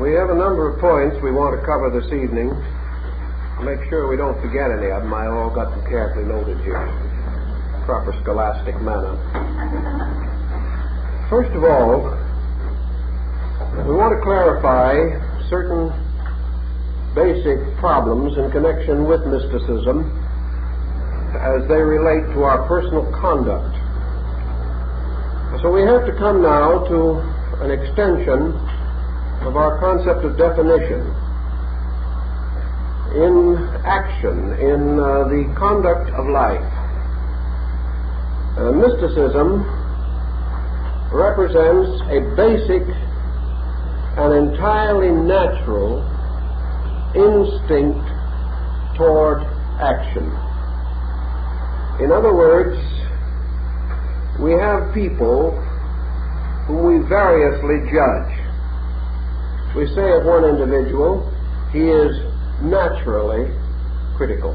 We have a number of points we want to cover this evening. Make sure we don't forget any of them. I all got them carefully noted here in proper scholastic manner. First of all, we want to clarify certain basic problems in connection with mysticism as they relate to our personal conduct. So we have to come now to an extension of our concept of definition in action, in the conduct of life. Mysticism represents a basic and entirely natural instinct toward action. In other words, we have people whom we variously judge. We say of one individual, he is naturally critical.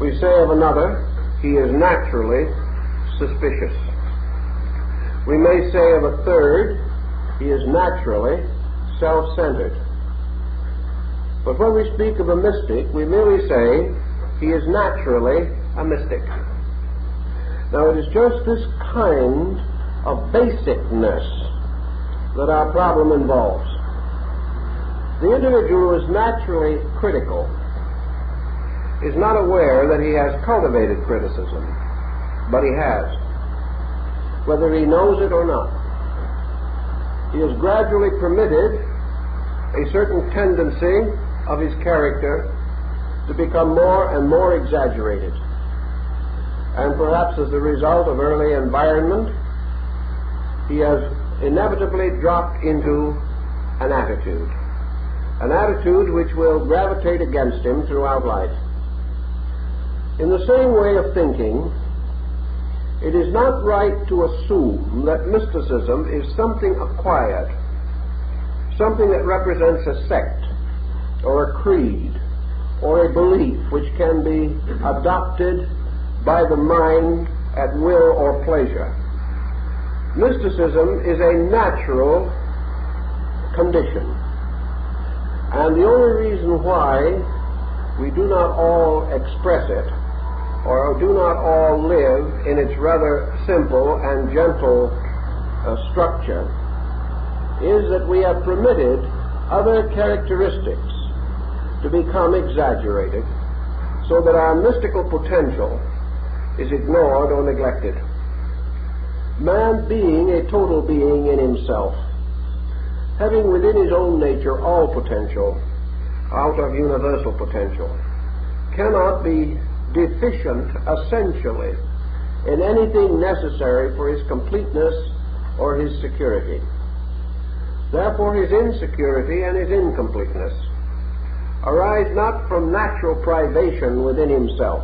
We say of another, he is naturally suspicious. We may say of a third, he is naturally self-centered. But when we speak of a mystic, we merely say he is naturally a mystic. Now it is just this kind of basicness that our problem involves. The individual who is naturally critical is not aware that he has cultivated criticism, but he has, whether he knows it or not. He has gradually permitted a certain tendency of his character to become more and more exaggerated. And perhaps as a result of early environment, he has inevitably dropped into an attitude which will gravitate against him throughout life. In the same way of thinking, it is not right to assume that mysticism is something acquired, something that represents a sect or a creed or a belief which can be adopted by the mind at will or pleasure. Mysticism is a natural condition, and the only reason why we do not all express it or do not all live in its rather simple and gentle structure is that we have permitted other characteristics to become exaggerated so that our mystical potential is ignored or neglected. Man being a total being in himself, having within his own nature all potential out of universal potential, cannot be deficient essentially in anything necessary for his completeness or his security. Therefore his insecurity and his incompleteness arise not from natural privation within himself,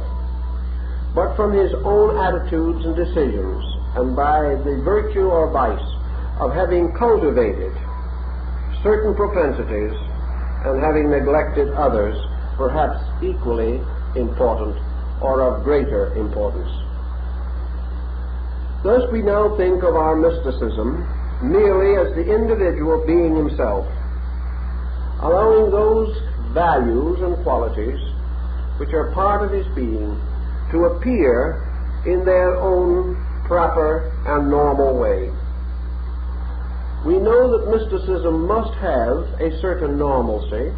but from his own attitudes and decisions, and by the virtue or vice of having cultivated certain propensities and having neglected others, perhaps equally important or of greater importance. Thus we now think of our mysticism merely as the individual being himself, allowing those values and qualities which are part of his being to appear in their own proper and normal way. We know that mysticism must have a certain normalcy,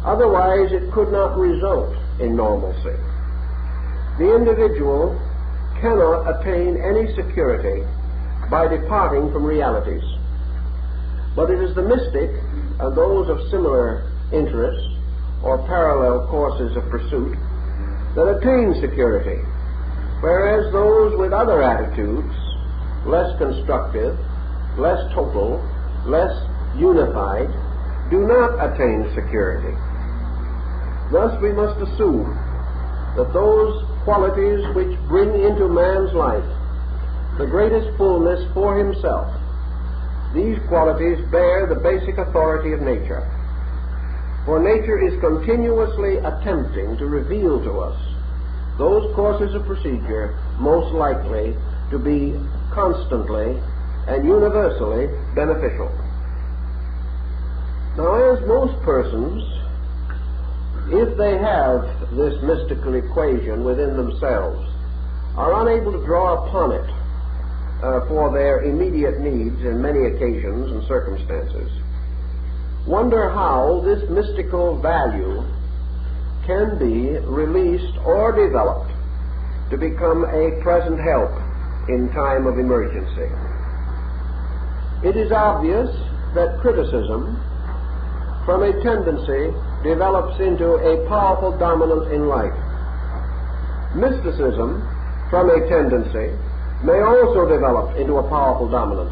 otherwise it could not result in normalcy. The individual cannot attain any security by departing from realities, but it is the mystic and those of similar interests or parallel courses of pursuit that attain security, whereas those with other attitudes, less constructive, less total, less unified, do not attain security. Thus we must assume that those qualities which bring into man's life the greatest fullness for himself, these qualities bear the basic authority of nature. For nature is continuously attempting to reveal to us those courses of procedure most likely to be constantly and universally beneficial. Now, as most persons, if they have this mystical equation within themselves, are unable to draw upon it for their immediate needs in many occasions and circumstances, wonder how this mystical value can be released or developed to become a present help in time of emergency. It is obvious that criticism, from a tendency, develops into a powerful dominant in life. Mysticism, from a tendency, may also develop into a powerful dominant.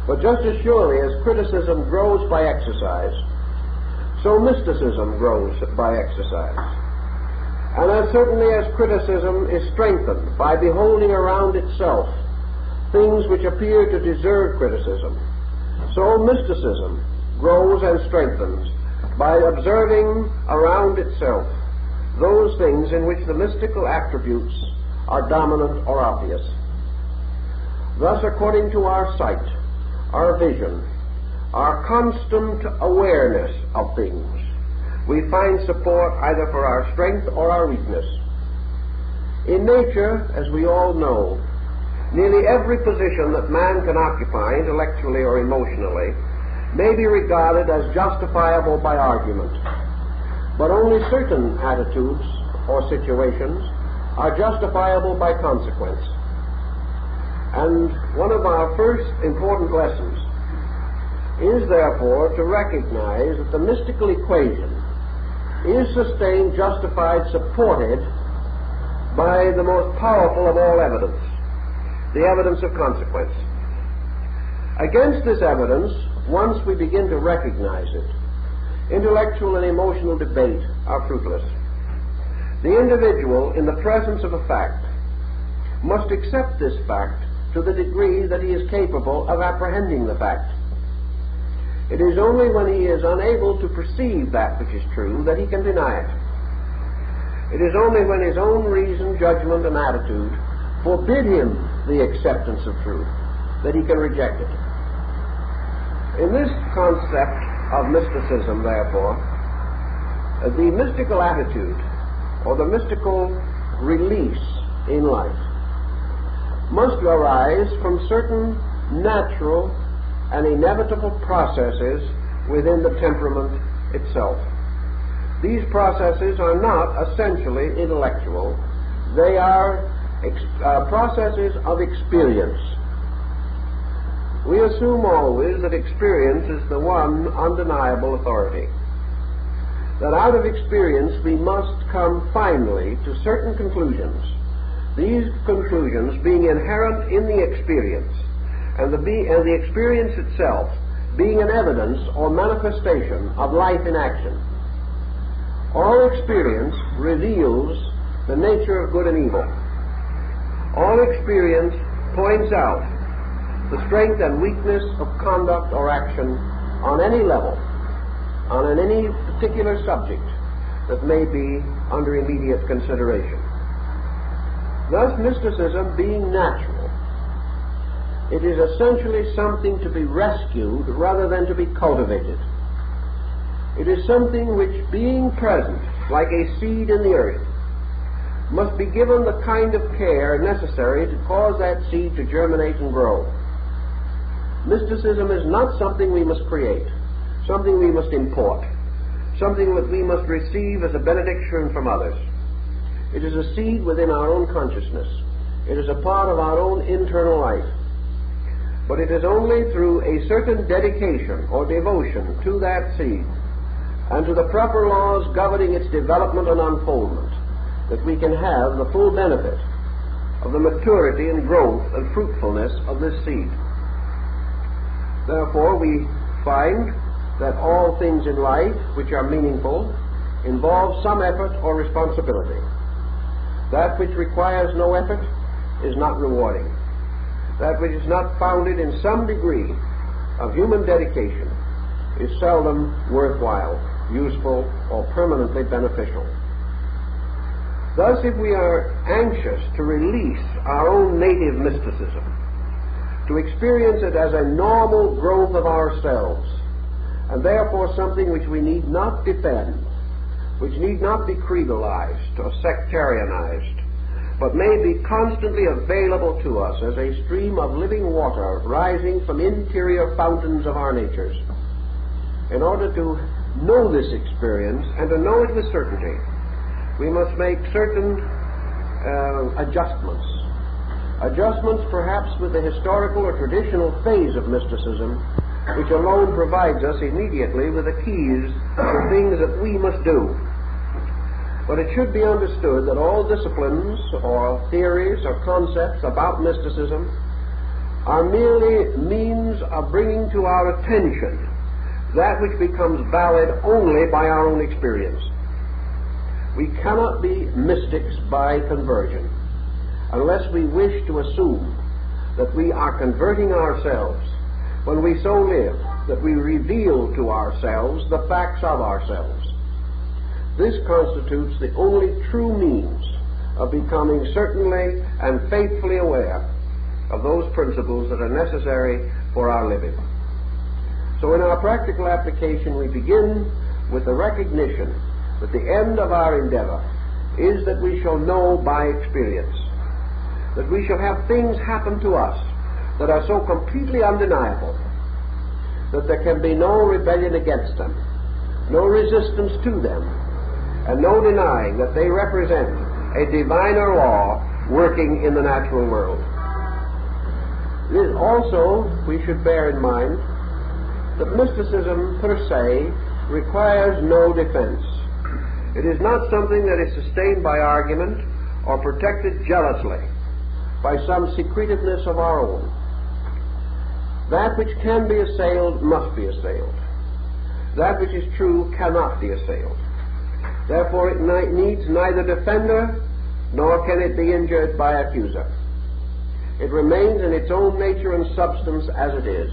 But just as surely as criticism grows by exercise, so mysticism grows by exercise. And as certainly as criticism is strengthened by beholding around itself things which appear to deserve criticism, so mysticism grows and strengthens by observing around itself those things in which the mystical attributes are dominant or obvious. Thus, according to our sight, our vision, our constant awareness of things, we find support either for our strength or our weakness. In nature, as we all know, nearly every position that man can occupy, intellectually or emotionally, may be regarded as justifiable by argument. But only certain attitudes or situations are justifiable by consequence. And one of our first important lessons is therefore to recognize that the mystical equation is sustained, justified, supported by the most powerful of all evidence, the evidence of consequence. Against this evidence, once we begin to recognize it, intellectual and emotional debate are fruitless. The individual, in the presence of a fact, must accept this fact to the degree that he is capable of apprehending the fact. It is only when he is unable to perceive that which is true that he can deny it. It is only when his own reason, judgment, and attitude forbid him the acceptance of truth that he can reject it. In this concept of mysticism, therefore, the mystical attitude or the mystical release in life must arise from certain natural and inevitable processes within the temperament itself. These processes are not essentially intellectual. They are processes of experience. We assume always that experience is the one undeniable authority. That out of experience we must come finally to certain conclusions. These conclusions being inherent in the experience, and the experience itself being an evidence or manifestation of life in action. All experience reveals the nature of good and evil. All experience points out the strength and weakness of conduct or action on any level, on any particular subject that may be under immediate consideration. Thus, mysticism being natural, it is essentially something to be rescued rather than to be cultivated. It is something which, being present like a seed in the earth, must be given the kind of care necessary to cause that seed to germinate and grow. Mysticism is not something we must create, something we must import, something that we must receive as a benediction from others. It is a seed within our own consciousness. It is a part of our own internal life. But it is only through a certain dedication or devotion to that seed and to the proper laws governing its development and unfoldment that we can have the full benefit of the maturity and growth and fruitfulness of this seed. Therefore, we find that all things in life which are meaningful involve some effort or responsibility. That which requires no effort is not rewarding. That which is not founded in some degree of human dedication is seldom worthwhile, useful, or permanently beneficial. Thus, if we are anxious to release our own native mysticism, to experience it as a normal growth of ourselves, and therefore something which we need not defend, which need not be creedalized or sectarianized, but may be constantly available to us as a stream of living water rising from interior fountains of our natures. In order to know this experience and to know it with certainty, we must make certain adjustments. Adjustments perhaps with the historical or traditional phase of mysticism, which alone provides us immediately with the keys to things that we must do. But it should be understood that all disciplines or theories or concepts about mysticism are merely means of bringing to our attention that which becomes valid only by our own experience. We cannot be mystics by conversion unless we wish to assume that we are converting ourselves when we so live that we reveal to ourselves the facts of ourselves. This constitutes the only true means of becoming certainly and faithfully aware of those principles that are necessary for our living. So in our practical application, we begin with the recognition that the end of our endeavor is that we shall know by experience, that we shall have things happen to us that are so completely undeniable that there can be no rebellion against them, no resistance to them, and no denying that they represent a diviner law working in the natural world. Also, we should bear in mind that mysticism per se requires no defense. It is not something that is sustained by argument or protected jealously by some secretiveness of our own. That which can be assailed must be assailed. That which is true cannot be assailed. Therefore it needs neither defender nor can it be injured by accuser. It remains in its own nature and substance as it is,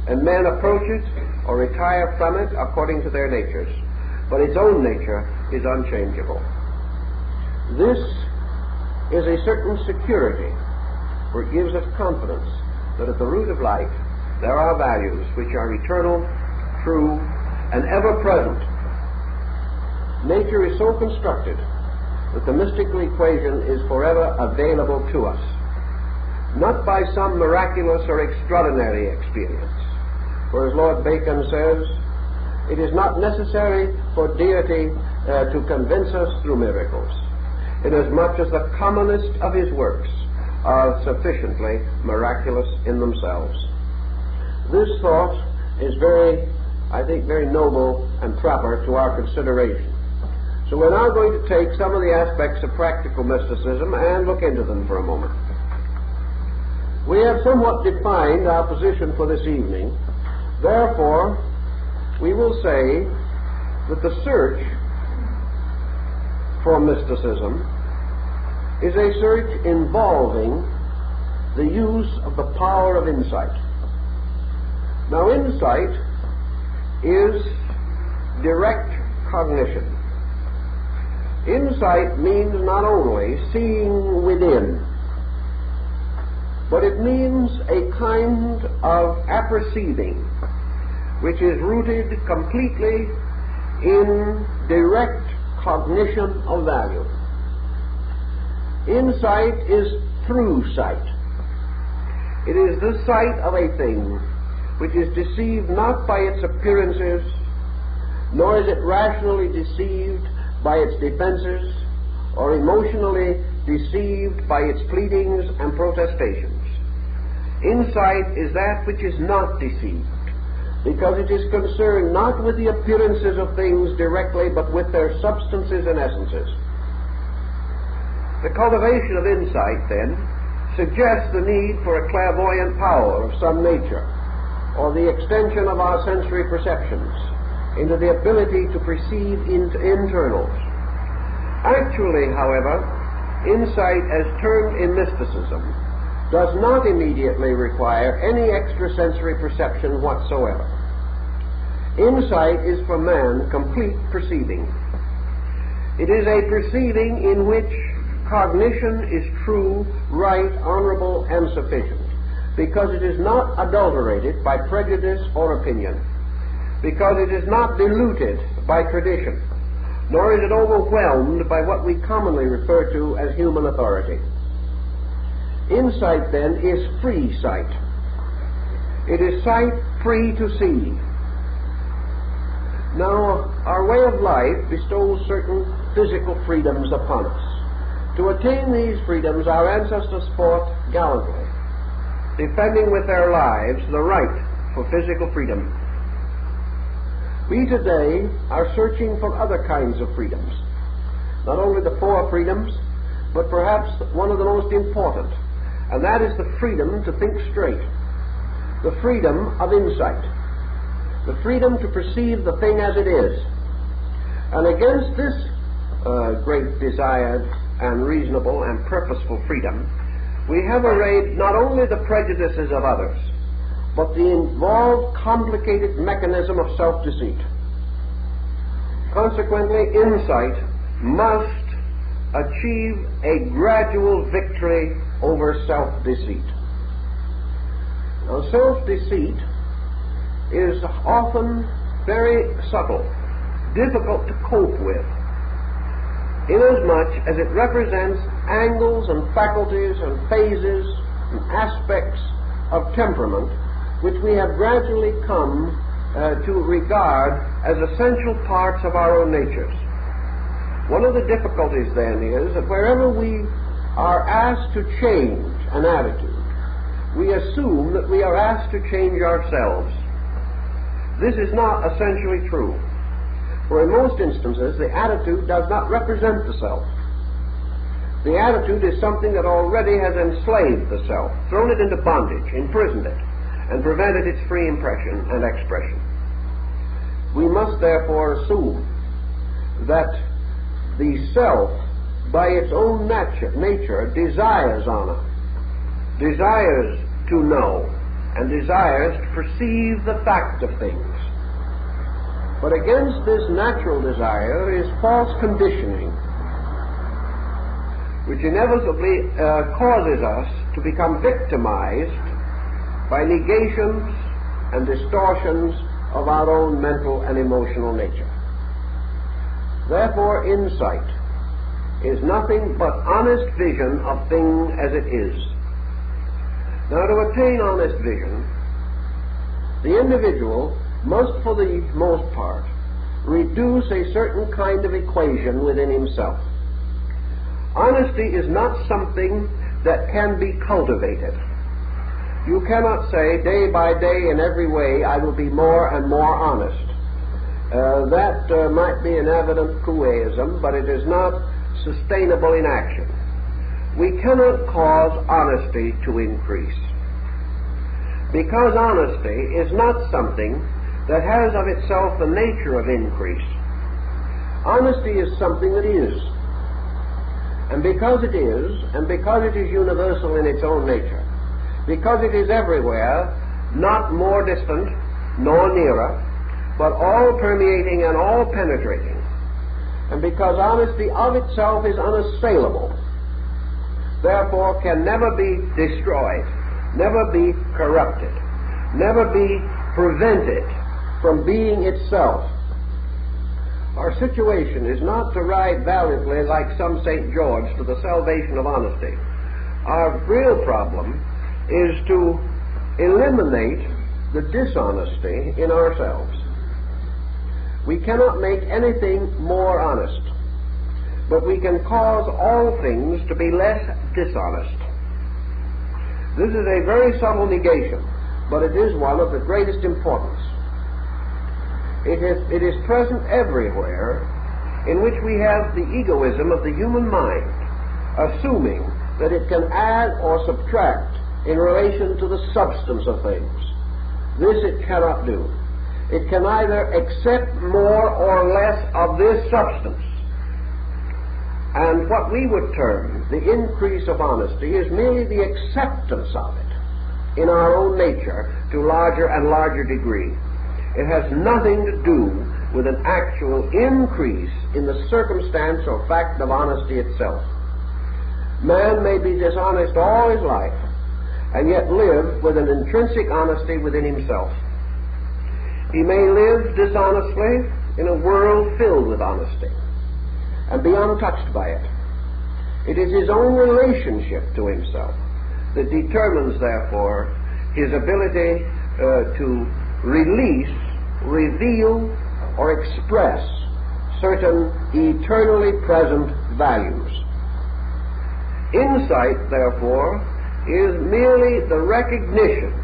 and men approach it or retire from it according to their natures, but its own nature is unchangeable. This is a certain security, for it gives us confidence that at the root of life there are values which are eternal, true, and ever present. Nature is so constructed that the mystical equation is forever available to us, not by some miraculous or extraordinary experience. For as Lord Bacon says, it is not necessary for deity to convince us through miracles, inasmuch as the commonest of his works are sufficiently miraculous in themselves. This thought is very noble and proper to our consideration. So we're now going to take some of the aspects of practical mysticism and look into them for a moment. We have somewhat defined our position for this evening. Therefore, we will say that the search for mysticism is a search involving the use of the power of insight. Now, insight is direct cognition. Insight means not only seeing within, but it means a kind of apperceiving which is rooted completely in direct cognition of value. Insight is through sight. It is the sight of a thing which is deceived not by its appearances, nor is it rationally deceived by its defenses, or emotionally deceived by its pleadings and protestations. Insight is that which is not deceived, because it is concerned not with the appearances of things directly, but with their substances and essences. The cultivation of insight, then, suggests the need for a clairvoyant power of some nature, or the extension of our sensory perceptions into the ability to perceive into internals. Actually, however, insight as termed in mysticism does not immediately require any extrasensory perception whatsoever. Insight is for man complete perceiving. It is a perceiving in which cognition is true, right, honorable, and sufficient, because it is not adulterated by prejudice or opinion. because it is not diluted by tradition, nor is it overwhelmed by what we commonly refer to as human authority. Insight, then, is free sight. It is sight free to see. Now, our way of life bestows certain physical freedoms upon us. To attain these freedoms, our ancestors fought gallantly, defending with their lives the right for physical freedom. We today are searching for other kinds of freedoms. Not only the four freedoms, but perhaps one of the most important, and that is the freedom to think straight, the freedom of insight, the freedom to perceive the thing as it is. And against this great desired and reasonable and purposeful freedom, we have arrayed not only the prejudices of others, but the involved complicated mechanism of self-deceit. Consequently, insight must achieve a gradual victory over self-deceit. Now, self-deceit is often very subtle, difficult to cope with, inasmuch as it represents angles and faculties and phases and aspects of temperament which we have gradually come to regard as essential parts of our own natures. One of the difficulties then is that wherever we are asked to change an attitude, we assume that we are asked to change ourselves. This is not essentially true, for in most instances the attitude does not represent the self. The attitude is something that already has enslaved the self, thrown it into bondage, imprisoned it, and prevented its free impression and expression. We must therefore assume that the self, by its own nature, desires honor, desires to know, and desires to perceive the fact of things. But against this natural desire is false conditioning, which inevitably causes us to become victimized by negations and distortions of our own mental and emotional nature. Therefore, insight is nothing but honest vision of things as it is. Now, to attain honest vision, the individual must, for the most part, reduce a certain kind of equation within himself. Honesty is not something that can be cultivated. You cannot say, day by day, in every way, I will be more and more honest. That might be an evident truism, but it is not sustainable in action. We cannot cause honesty to increase, because honesty is not something that has of itself the nature of increase. Honesty is something that is. And because it is, and because it is universal in its own nature, because it is everywhere, not more distant nor nearer, but all permeating and all penetrating, and because honesty of itself is unassailable, therefore can never be destroyed, never be corrupted, never be prevented from being itself. Our situation is not to ride valiantly like some St. George to the salvation of honesty. Our real problem is to eliminate the dishonesty in ourselves. We cannot make anything more honest, but we can cause all things to be less dishonest. This is a very subtle negation, but it is one of the greatest importance. It is present everywhere, in which we have the egoism of the human mind, assuming that it can add or subtract in relation to the substance of things. This it cannot do. It can either accept more or less of this substance. And what we would term the increase of honesty is merely the acceptance of it in our own nature to larger and larger degree. It has nothing to do with an actual increase in the circumstance or fact of honesty itself. Man may be dishonest all his life, and yet live with an intrinsic honesty within himself. He may live dishonestly in a world filled with honesty and be untouched by it. It is his own relationship to himself that determines, therefore, his ability to release, reveal, or express certain eternally present values. Insight, therefore, is merely the recognition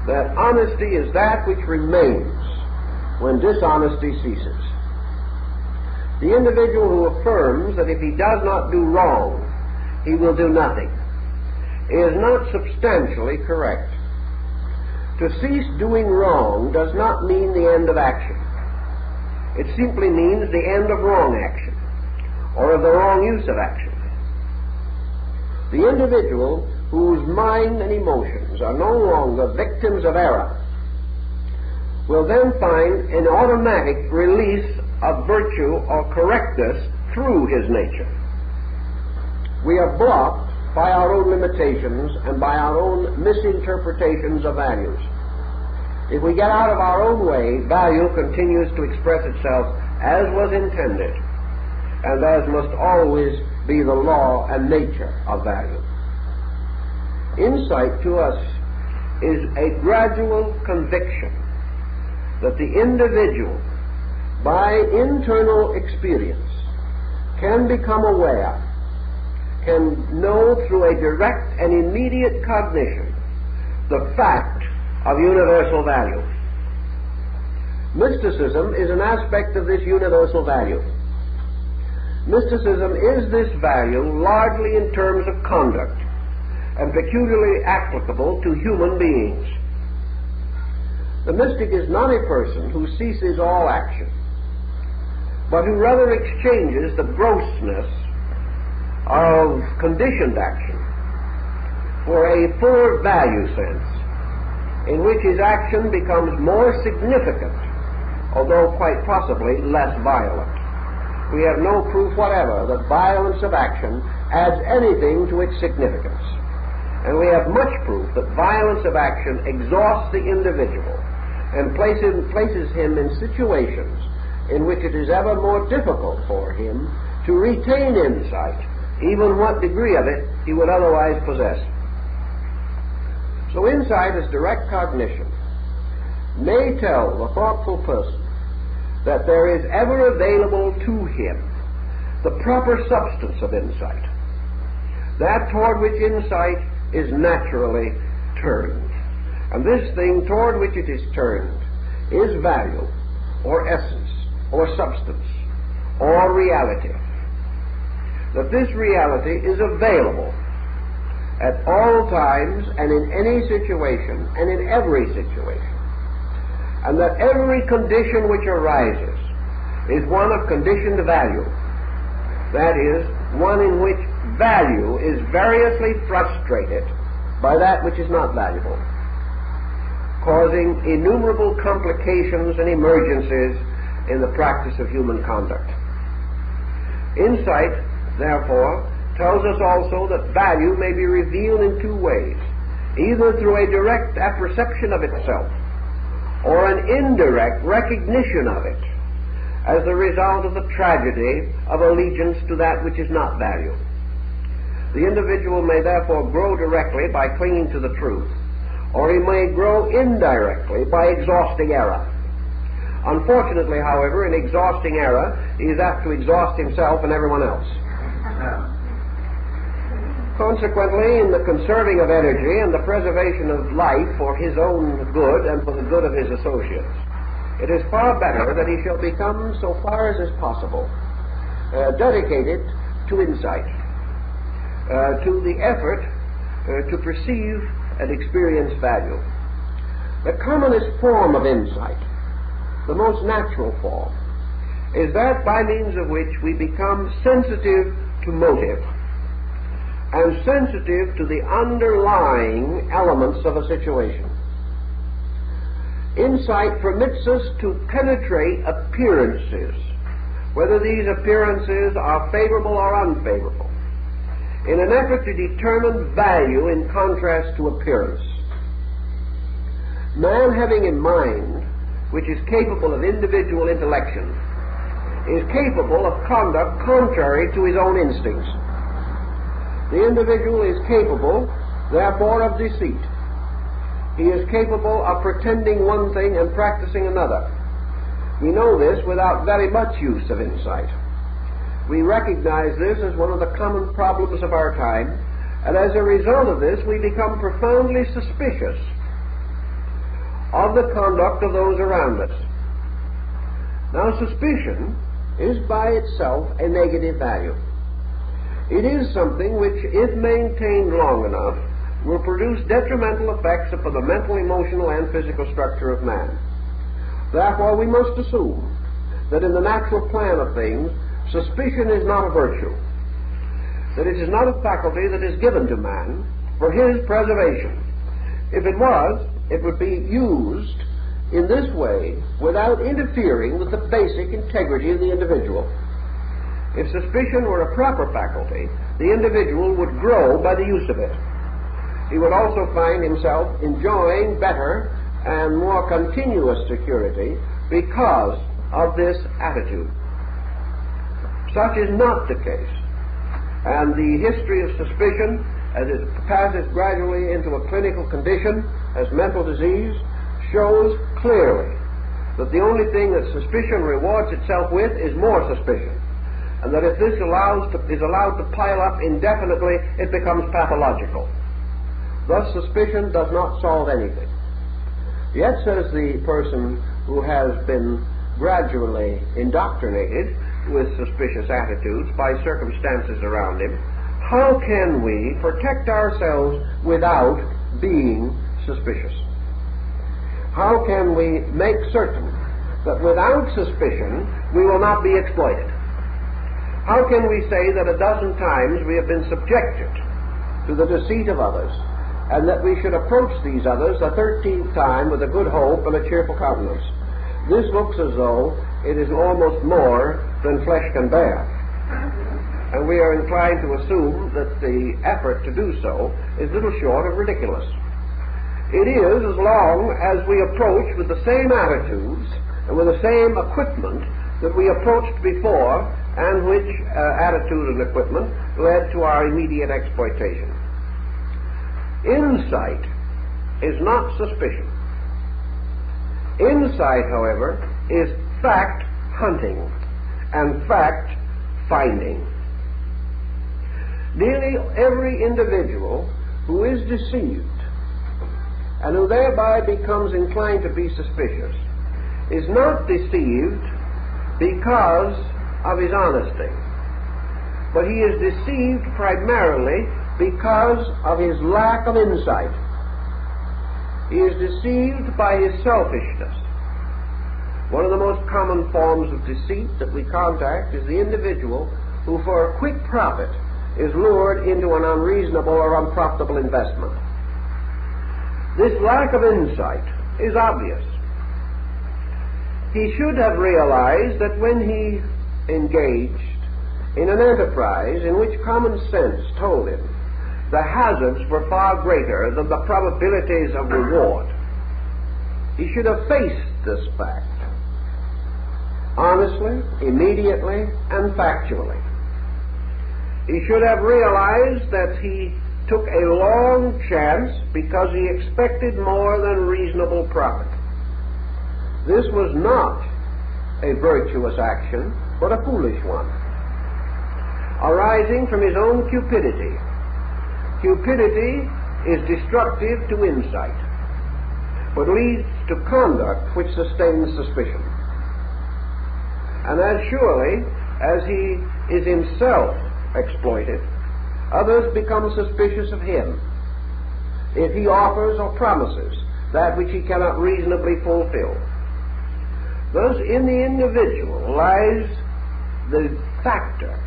that honesty is that which remains when dishonesty ceases. The individual who affirms that if he does not do wrong, he will do nothing, is not substantially correct. To cease doing wrong does not mean the end of action. It simply means the end of wrong action, or of the wrong use of action. The individual whose mind and emotions are no longer victims of error will then find an automatic release of virtue or correctness through his nature. We are blocked by our own limitations and by our own misinterpretations of values. If we get out of our own way, value continues to express itself as was intended, and as must always be the law and nature of value. Insight to us is a gradual conviction that the individual, by internal experience, can become aware, can know through a direct and immediate cognition the fact of universal value. Mysticism is an aspect of this universal value. Mysticism is this value largely in terms of conduct and peculiarly applicable to human beings. The mystic is not a person who ceases all action, but who rather exchanges the grossness of conditioned action for a fuller value sense, in which his action becomes more significant, although quite possibly less violent. We have no proof whatever that violence of action adds anything to its significance. And we have much proof that violence of action exhausts the individual and places him in situations in which it is ever more difficult for him to retain insight, even what degree of it he would otherwise possess. So insight as direct cognition may tell the thoughtful person that there is ever available to him the proper substance of insight, that toward which insight is naturally turned. And this thing toward which it is turned is value, or essence, or substance, or reality. That this reality is available at all times and in any situation and in every situation, and that every condition which arises is one of conditioned value, that is, one in which value is variously frustrated by that which is not valuable, causing innumerable complications and emergencies in the practice of human conduct. Insight, therefore, tells us also that value may be revealed in two ways, either through a direct apperception of itself or an indirect recognition of it as the result of the tragedy of allegiance to that which is not value. The individual may therefore grow directly by clinging to the truth, or he may grow indirectly by exhausting error. Unfortunately, however, in exhausting error, he is apt to exhaust himself and everyone else. Consequently, in the conserving of energy and the preservation of life for his own good and for the good of his associates, it is far better that he shall become, so far as is possible, dedicated to insight, to the effort to perceive and experience value. The commonest form of insight, the most natural form, is that by means of which we become sensitive to motive and sensitive to the underlying elements of a situation. Insight permits us to penetrate appearances, whether these appearances are favorable or unfavorable, in an effort to determine value in contrast to appearance. Man, having in mind which is capable of individual intellection, is capable of conduct contrary to his own instincts. The individual is capable, therefore, of deceit. He is capable of pretending one thing and practicing another. We know this without very much use of insight. We recognize this as one of the common problems of our time, and as a result of this, we become profoundly suspicious of the conduct of those around us. Now, suspicion is by itself a negative value. It is something which, if maintained long enough, will produce detrimental effects upon the mental, emotional, and physical structure of man. Therefore, we must assume that in the natural plan of things, suspicion is not a virtue, that it is not a faculty that is given to man for his preservation. If it was, it would be used in this way without interfering with the basic integrity of the individual. If suspicion were a proper faculty, the individual would grow by the use of it. He would also find himself enjoying better and more continuous security because of this attitude. Such is not the case, and the history of suspicion, as it passes gradually into a clinical condition as mental disease, shows clearly that the only thing that suspicion rewards itself with is more suspicion, and that if this is allowed to pile up indefinitely, it becomes pathological. Thus, suspicion does not solve anything. Yet, says the person who has been gradually indoctrinated with suspicious attitudes by circumstances around him, how can we protect ourselves without being suspicious? How can we make certain that without suspicion we will not be exploited? How can we say that a dozen times we have been subjected to the deceit of others, and that we should approach these others a 13th time with a good hope and a cheerful countenance? This looks as though it is almost more than flesh can bear, and we are inclined to assume that the effort to do so is little short of ridiculous. It is as long as we approach with the same attitudes and with the same equipment that we approached before, and which attitude and equipment led to our immediate exploitation. Insight is not suspicion. Insight, however, is fact hunting and fact finding. Nearly every individual who is deceived and who thereby becomes inclined to be suspicious is not deceived because of his honesty, but he is deceived primarily because of his lack of insight. He is deceived by his selfishness. One of the most common forms of deceit that we contact is the individual who, for a quick profit, is lured into an unreasonable or unprofitable investment. This lack of insight is obvious. He should have realized that when he engaged in an enterprise in which common sense told him the hazards were far greater than the probabilities of reward, he should have faced this fact honestly, immediately, and factually. He should have realized that he took a long chance because he expected more than reasonable profit. This was not a virtuous action, but a foolish one, arising from his own cupidity. Cupidity is destructive to insight, but leads to conduct which sustains suspicion. And as surely as he is himself exploited, others become suspicious of him if he offers or promises that which he cannot reasonably fulfill. Thus, in the individual lies the factor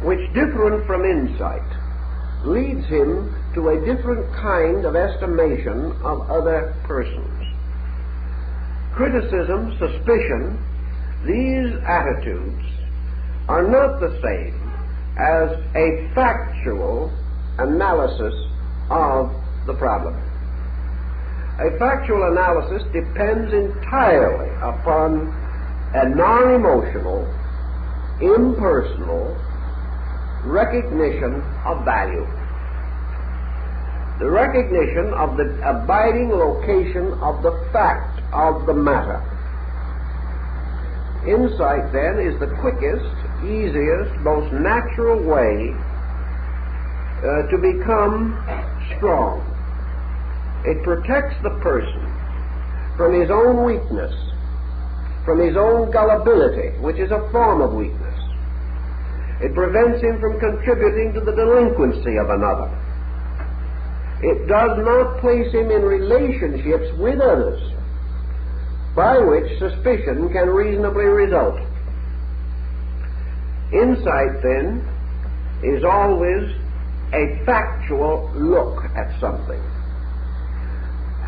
which, different from insight, leads him to a different kind of estimation of other persons. Criticism, suspicion, these attitudes are not the same as a factual analysis of the problem. A factual analysis depends entirely upon a non-emotional, impersonal recognition of value. The recognition of the abiding location of the fact of the matter. Insight, then, is the quickest, easiest, most natural way to become strong. It protects the person from his own weakness, from his own gullibility, which is a form of weakness. It prevents him from contributing to the delinquency of another. It does not place him in relationships with others by which suspicion can reasonably result. Insight, then, is always a factual look at something.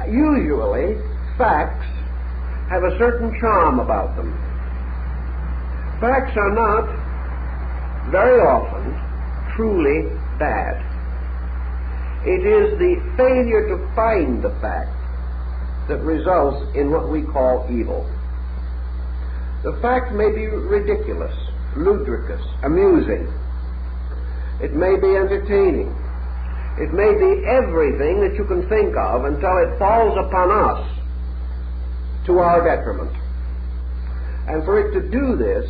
Usually, facts have a certain charm about them. Facts are not, very often, truly bad. It is the failure to find the fact that results in what we call evil. The fact may be ridiculous, ludicrous, amusing. It may be entertaining. It may be everything that you can think of until it falls upon us to our detriment. And for it to do this,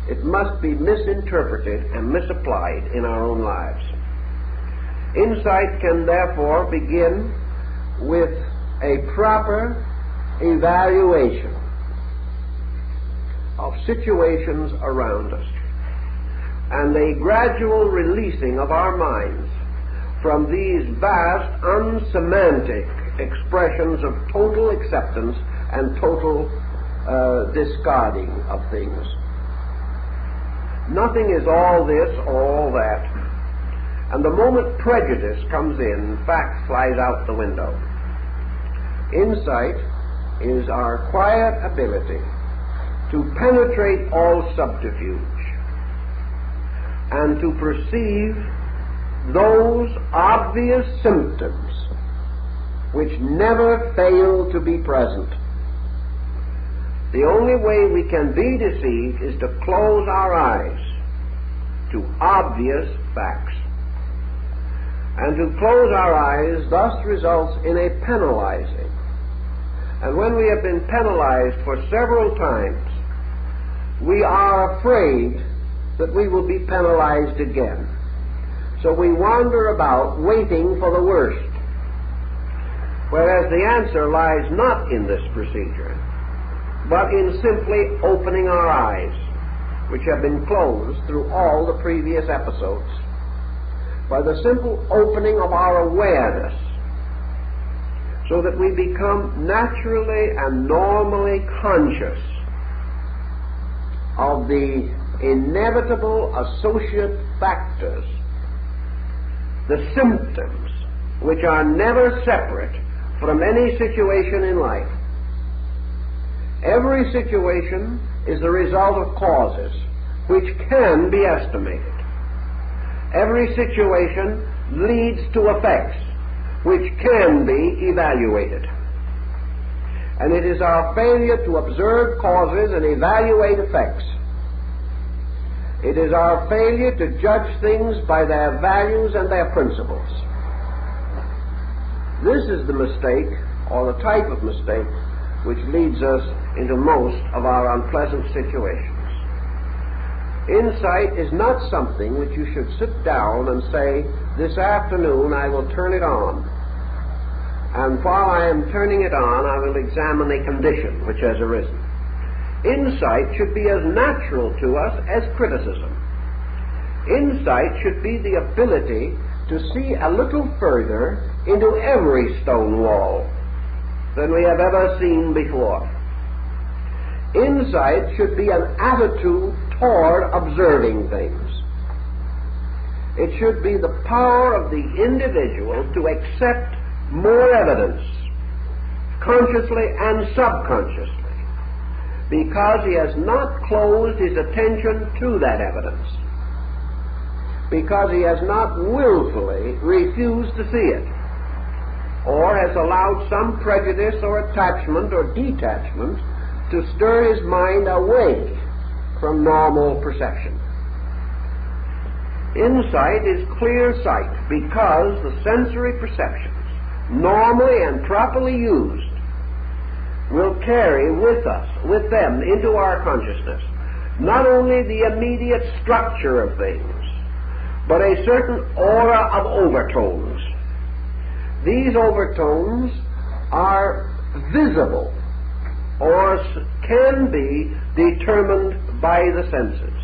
it must be misinterpreted and misapplied in our own lives. Insight can therefore begin with a proper evaluation of situations around us and a gradual releasing of our minds from these vast, unsemantic expressions of total acceptance and total discarding of things. Nothing is all this or all that. And the moment prejudice comes in, fact flies out the window. Insight is our quiet ability to penetrate all subterfuge and to perceive those obvious symptoms which never fail to be present. The only way we can be deceived is to close our eyes to obvious facts. And to close our eyes thus results in a penalizing. And when we have been penalized for several times, we are afraid that we will be penalized again. So we wander about waiting for the worst. Whereas the answer lies not in this procedure, but in simply opening our eyes, which have been closed through all the previous episodes, by the simple opening of our awareness, so that we become naturally and normally conscious of the inevitable associate factors, the symptoms, which are never separate from any situation in life. Every situation is the result of causes which can be estimated. Every situation leads to effects which can be evaluated. And it is our failure to observe causes and evaluate effects. It is our failure to judge things by their values and their principles. This is the mistake, or the type of mistake, which leads us into most of our unpleasant situations. Insight is not something which you should sit down and say, this afternoon I will turn it on. And while I am turning it on, I will examine the condition which has arisen. Insight should be as natural to us as criticism. Insight should be the ability to see a little further into every stone wall than we have ever seen before. Insight should be an attitude toward observing things. It should be the power of the individual to accept more evidence, consciously and subconsciously, because he has not closed his attention to that evidence, because he has not willfully refused to see it. or has allowed some prejudice or attachment or detachment to stir his mind away from normal perception. Insight is clear sight because the sensory perceptions, normally and properly used, will carry with them into our consciousness not only the immediate structure of things, but a certain aura of overtones. These overtones are visible or can be determined by the senses.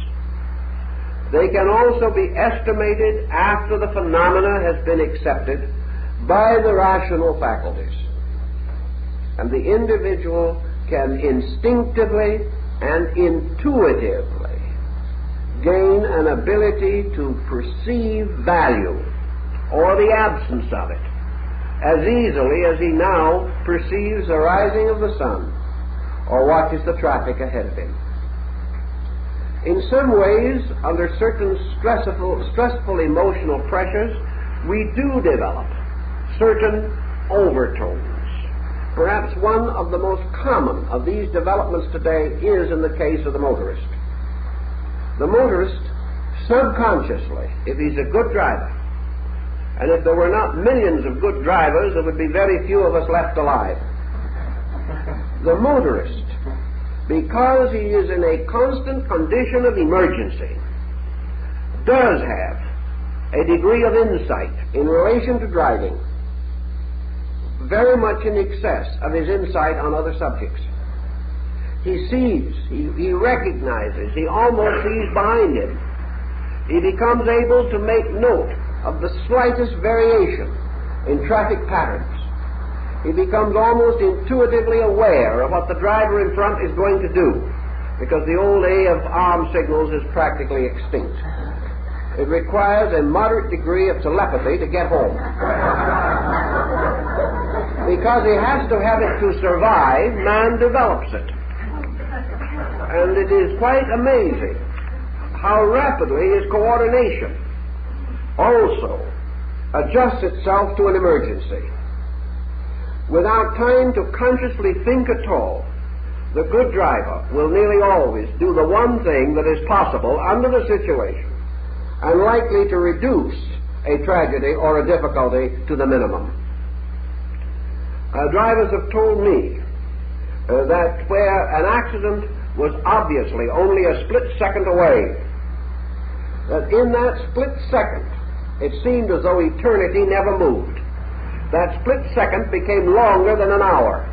They can also be estimated after the phenomena has been accepted by the rational faculties. And the individual can instinctively and intuitively gain an ability to perceive value or the absence of it as easily as he now perceives the rising of the sun or watches the traffic ahead of him. In some ways, under certain stressful emotional pressures, we do develop certain overtones. Perhaps one of the most common of these developments today is in the case of the motorist. The motorist, subconsciously, if he's a good driver, and if there were not millions of good drivers, there would be very few of us left alive. The motorist, because he is in a constant condition of emergency, does have a degree of insight in relation to driving, very much in excess of his insight on other subjects. He sees, he recognizes, he almost sees behind him. He becomes able to make note of the slightest variation in traffic patterns. He becomes almost intuitively aware of what the driver in front is going to do, because the old age of arm signals is practically extinct. It requires a moderate degree of telepathy to get home. Because he has to have it to survive, man develops it. And it is quite amazing how rapidly his coordination also adjusts itself to an emergency. Without time to consciously think at all, the good driver will nearly always do the one thing that is possible under the situation and likely to reduce a tragedy or a difficulty to the minimum. Drivers have told me that where an accident was obviously only a split second away, that in that split second it seemed as though eternity never moved. That split second became longer than an hour.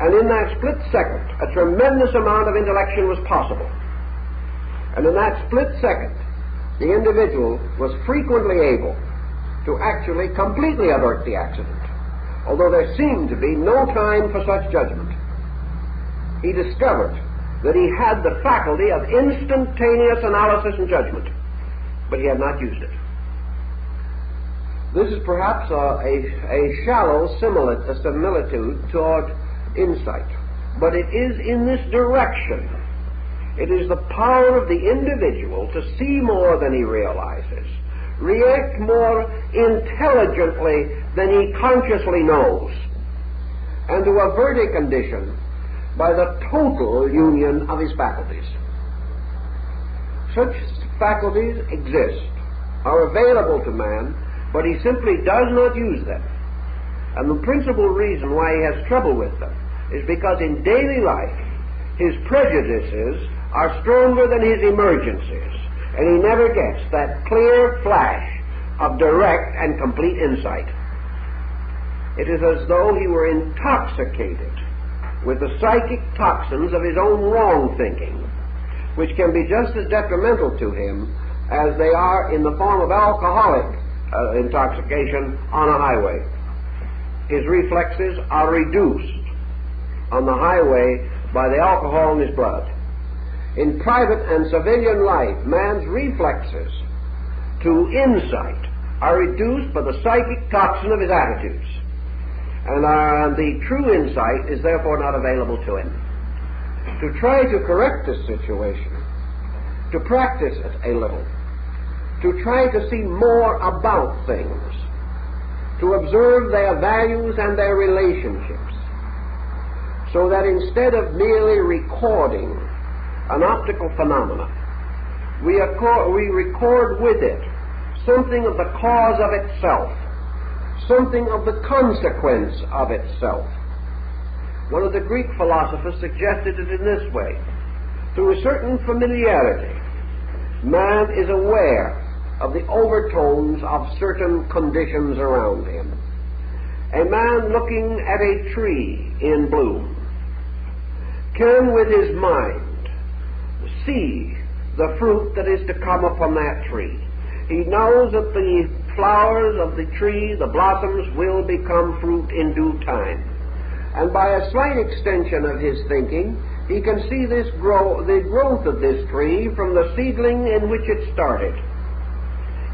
And in that split second, a tremendous amount of intellection was possible. And in that split second, the individual was frequently able to actually completely avert the accident, although there seemed to be no time for such judgment. He discovered that he had the faculty of instantaneous analysis and judgment, but he had not used it. This is perhaps a shallow similitude toward insight, but it is in this direction. It is the power of the individual to see more than he realizes, react more intelligently than he consciously knows, and to avert a condition by the total union of his faculties. Such faculties exist, are available to man, but he simply does not use them. And the principal reason why he has trouble with them is because in daily life his prejudices are stronger than his emergencies, and he never gets that clear flash of direct and complete insight. It is as though he were intoxicated with the psychic toxins of his own wrong thinking, which can be just as detrimental to him as they are in the form of alcoholic intoxication on a highway. His reflexes are reduced on the highway by the alcohol in his blood. In private and civilian life, man's reflexes to insight are reduced by the psychic toxin of his attitudes, and the true insight is therefore not available to him. To try to correct this situation, to practice it a little, to try to see more about things, to observe their values and their relationships, so that instead of merely recording an optical phenomenon, we record with it something of the cause of itself, something of the consequence of itself. One of the Greek philosophers suggested it in this way: through a certain familiarity, man is aware of the overtones of certain conditions around him. A man looking at a tree in bloom can with his mind see the fruit that is to come upon that tree. He knows that the flowers of the tree, the blossoms, will become fruit in due time. And by a slight extension of his thinking, he can see the growth of this tree from the seedling in which it started.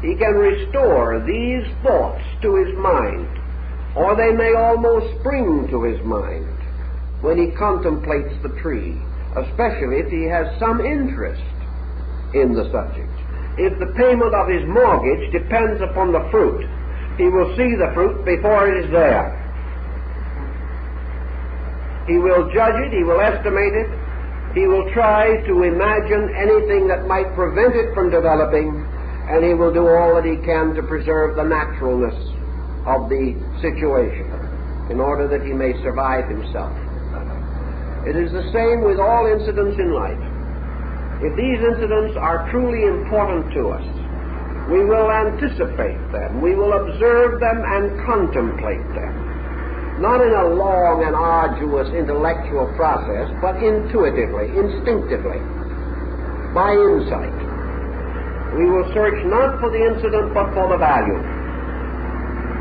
He can restore these thoughts to his mind, or they may almost spring to his mind when he contemplates the tree, especially if he has some interest in the subject. If the payment of his mortgage depends upon the fruit, he will see the fruit before it is there. He will judge it, he will estimate it, he will try to imagine anything that might prevent it from developing, and he will do all that he can to preserve the naturalness of the situation in order that he may survive himself. It is the same with all incidents in life. If these incidents are truly important to us, we will anticipate them, we will observe them and contemplate them, not in a long and arduous intellectual process, but intuitively, instinctively, by insight. We will search not for the incident, but for the value.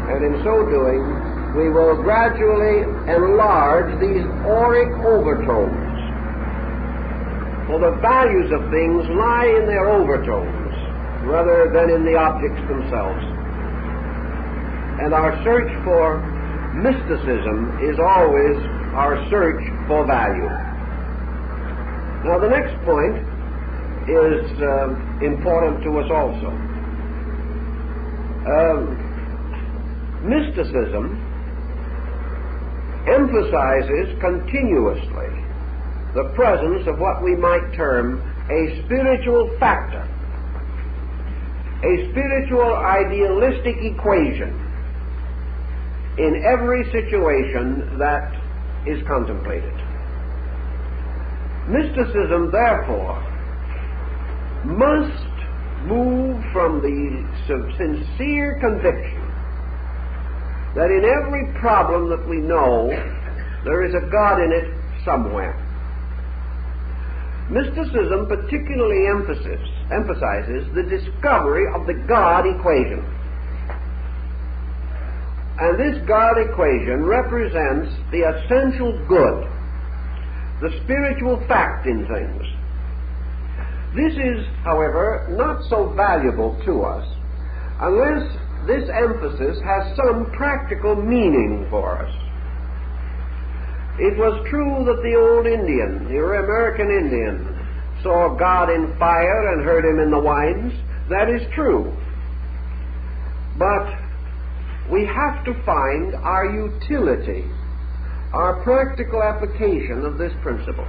And in so doing, we will gradually enlarge these auric overtones. For the values of things lie in their overtones rather than in the objects themselves. And our search for mysticism is always our search for value. Now the next point is important to us also. Mysticism emphasizes continuously the presence of what we might term a spiritual factor, a spiritual idealistic equation in every situation that is contemplated. Mysticism, therefore, must move from the sincere conviction that in every problem that we know, there is a God in it somewhere. Mysticism particularly emphasizes the discovery of the God equation. And this God equation represents the essential good, the spiritual fact in things. This is, however, not so valuable to us unless this emphasis has some practical meaning for us. It was true that the old Indian, the American Indian, saw God in fire and heard him in the wines. That is true. But we have to find our utility, our practical application of this principle.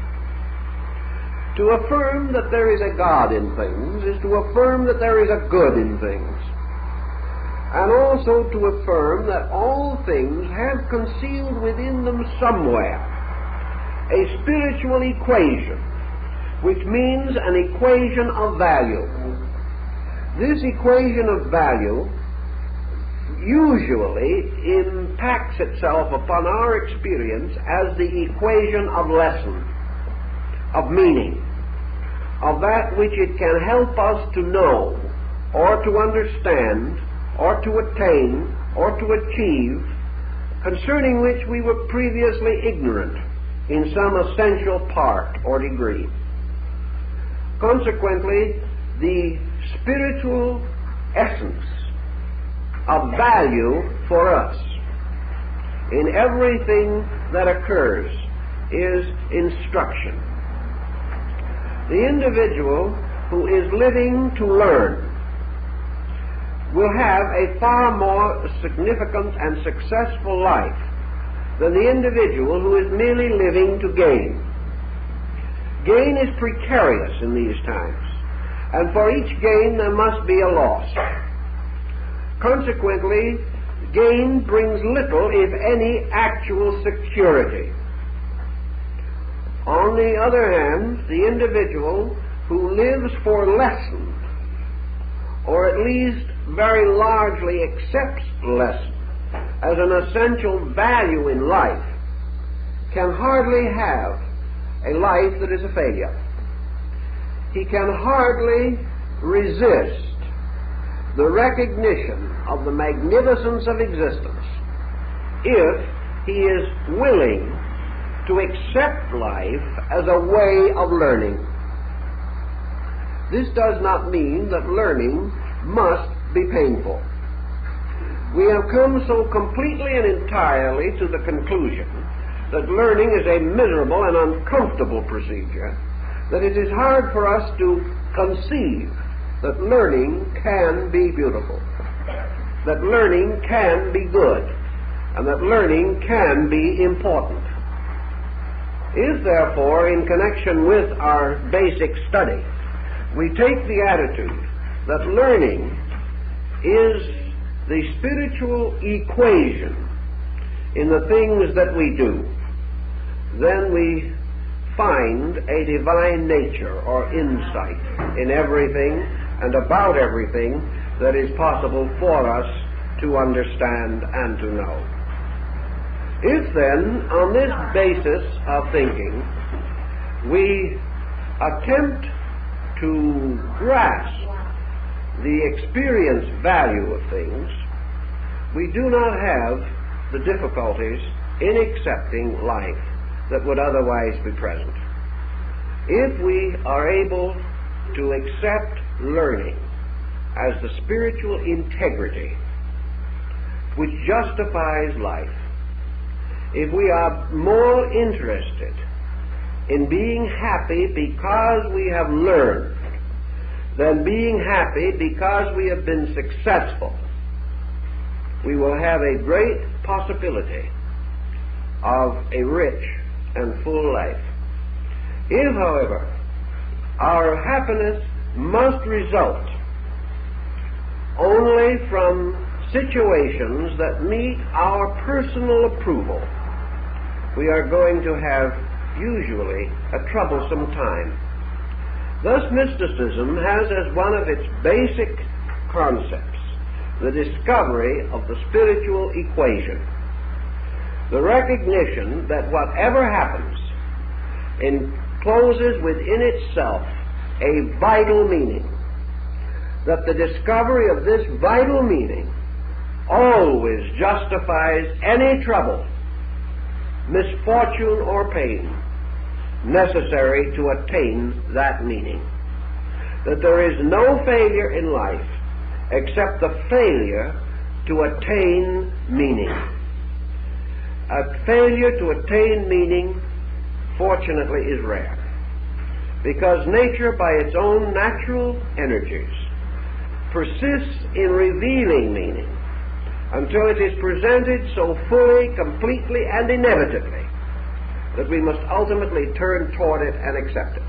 To affirm that there is a God in things is to affirm that there is a good in things, and also to affirm that all things have concealed within them somewhere a spiritual equation, which means an equation of value. This equation of value usually impacts itself upon our experience as the equation of lesson, of meaning, of that which it can help us to know, or to understand, or to attain, or to achieve, concerning which we were previously ignorant in some essential part or degree. Consequently, the spiritual essence of value for us in everything that occurs is instruction. The individual who is living to learn will have a far more significant and successful life than the individual who is merely living to gain. Gain is precarious in these times, and for each gain there must be a loss. Consequently, gain brings little, if any, actual security. On the other hand, the individual who lives for lesson, or at least very largely accepts lesson as an essential value in life, can hardly have a life that is a failure. He can hardly resist the recognition of the magnificence of existence if he is willing to accept life as a way of learning. This does not mean that learning must be painful. We have come so completely and entirely to the conclusion that learning is a miserable and uncomfortable procedure that it is hard for us to conceive that learning can be beautiful, that learning can be good, and that learning can be important. If, therefore, in connection with our basic study, we take the attitude that learning is the spiritual equation in the things that we do, then we find a divine nature or insight in everything and about everything that is possible for us to understand and to know. If then, on this basis of thinking, we attempt to grasp the experience value of things, we do not have the difficulties in accepting life that would otherwise be present. If we are able to accept learning as the spiritual integrity which justifies life, if we are more interested in being happy because we have learned than being happy because we have been successful, we will have a great possibility of a rich and full life. If, however, our happiness must result only from situations that meet our personal approval, we are going to have usually a troublesome time. Thus, mysticism has as one of its basic concepts the discovery of the spiritual equation, the recognition that whatever happens encloses within itself a vital meaning, that the discovery of this vital meaning always justifies any trouble, misfortune, or pain necessary to attain that meaning. That there is no failure in life except the failure to attain meaning. A failure to attain meaning, fortunately, is rare, because nature, by its own natural energies, persists in revealing meaning until it is presented so fully, completely, and inevitably that we must ultimately turn toward it and accept it.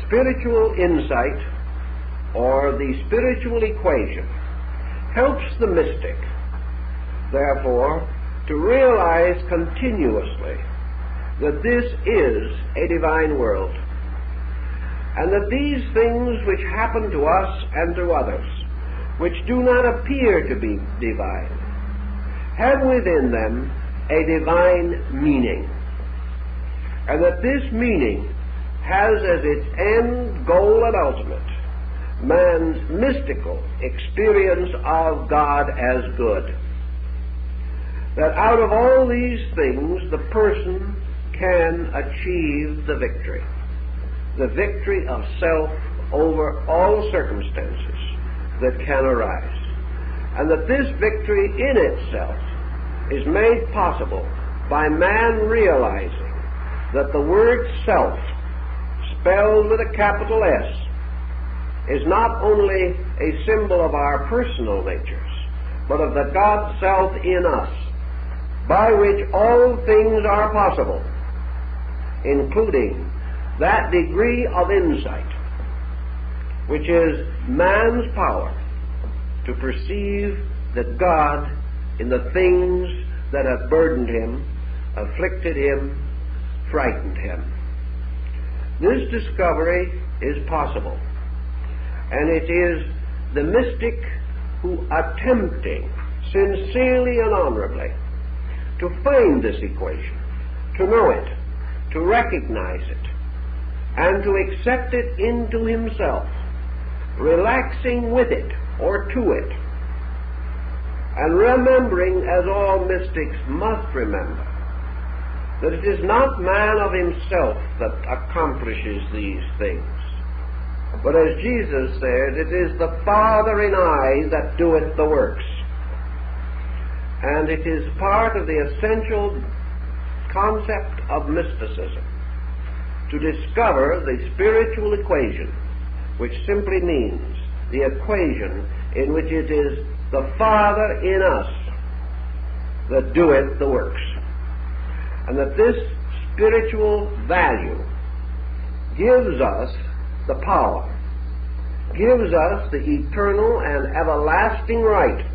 Spiritual insight, or the spiritual equation, helps the mystic, therefore, to realize continuously that this is a divine world, and that these things which happen to us and to others, which do not appear to be divine, have within them a divine meaning, and that this meaning has as its end, goal, and ultimate man's mystical experience of God as good. That out of all these things the person can achieve the victory of self over all circumstances that can arise, and that this victory in itself is made possible by man realizing that the word self, spelled with a capital S, is not only a symbol of our personal natures, but of the God self in us, by which all things are possible, including that degree of insight which is man's power to perceive that God, in the things that have burdened him, afflicted him, frightened him. This discovery is possible, and it is the mystic who, attempting sincerely and honorably to find this equation, to know it, to recognize it, and to accept it into himself, relaxing with it or to it, and remembering, as all mystics must remember, that it is not man of himself that accomplishes these things, but as Jesus said, it is the Father in I that doeth the works. And it is part of the essential concept of mysticism to discover the spiritual equation, which simply means the equation in which it is the Father in us that doeth the works. And that this spiritual value gives us the power, gives us the eternal and everlasting right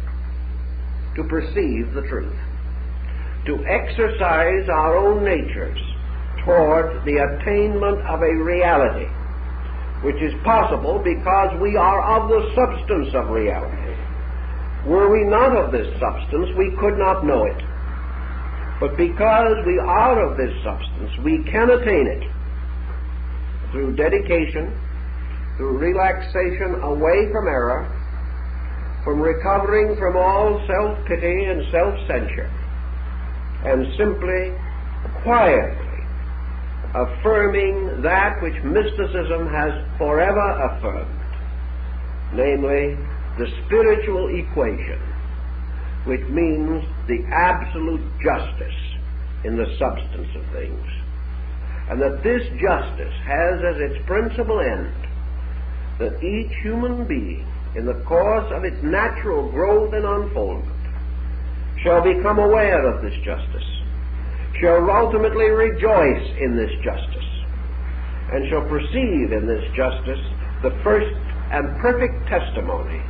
to perceive the truth, to exercise our own natures toward the attainment of a reality which is possible because we are of the substance of reality. Were we not of this substance, we could not know it. But because we are of this substance, we can attain it through dedication, through relaxation away from error, from recovering from all self-pity and self-censure, and simply, quietly affirming that which mysticism has forever affirmed, namely the spiritual equation, which means the absolute justice in the substance of things, and that this justice has as its principal end that each human being, in the course of its natural growth and unfoldment, shall become aware of this justice, shall ultimately rejoice in this justice, and shall perceive in this justice the first and perfect testimony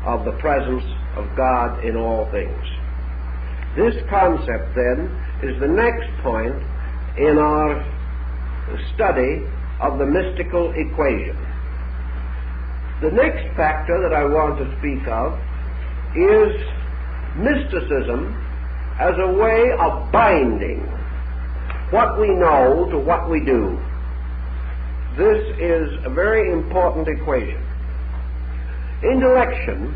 of the presence of God in all things. This concept, then, is the next point in our study of the mystical equation. The next factor that I want to speak of is mysticism as a way of binding what we know to what we do. This is a very important equation. Intellection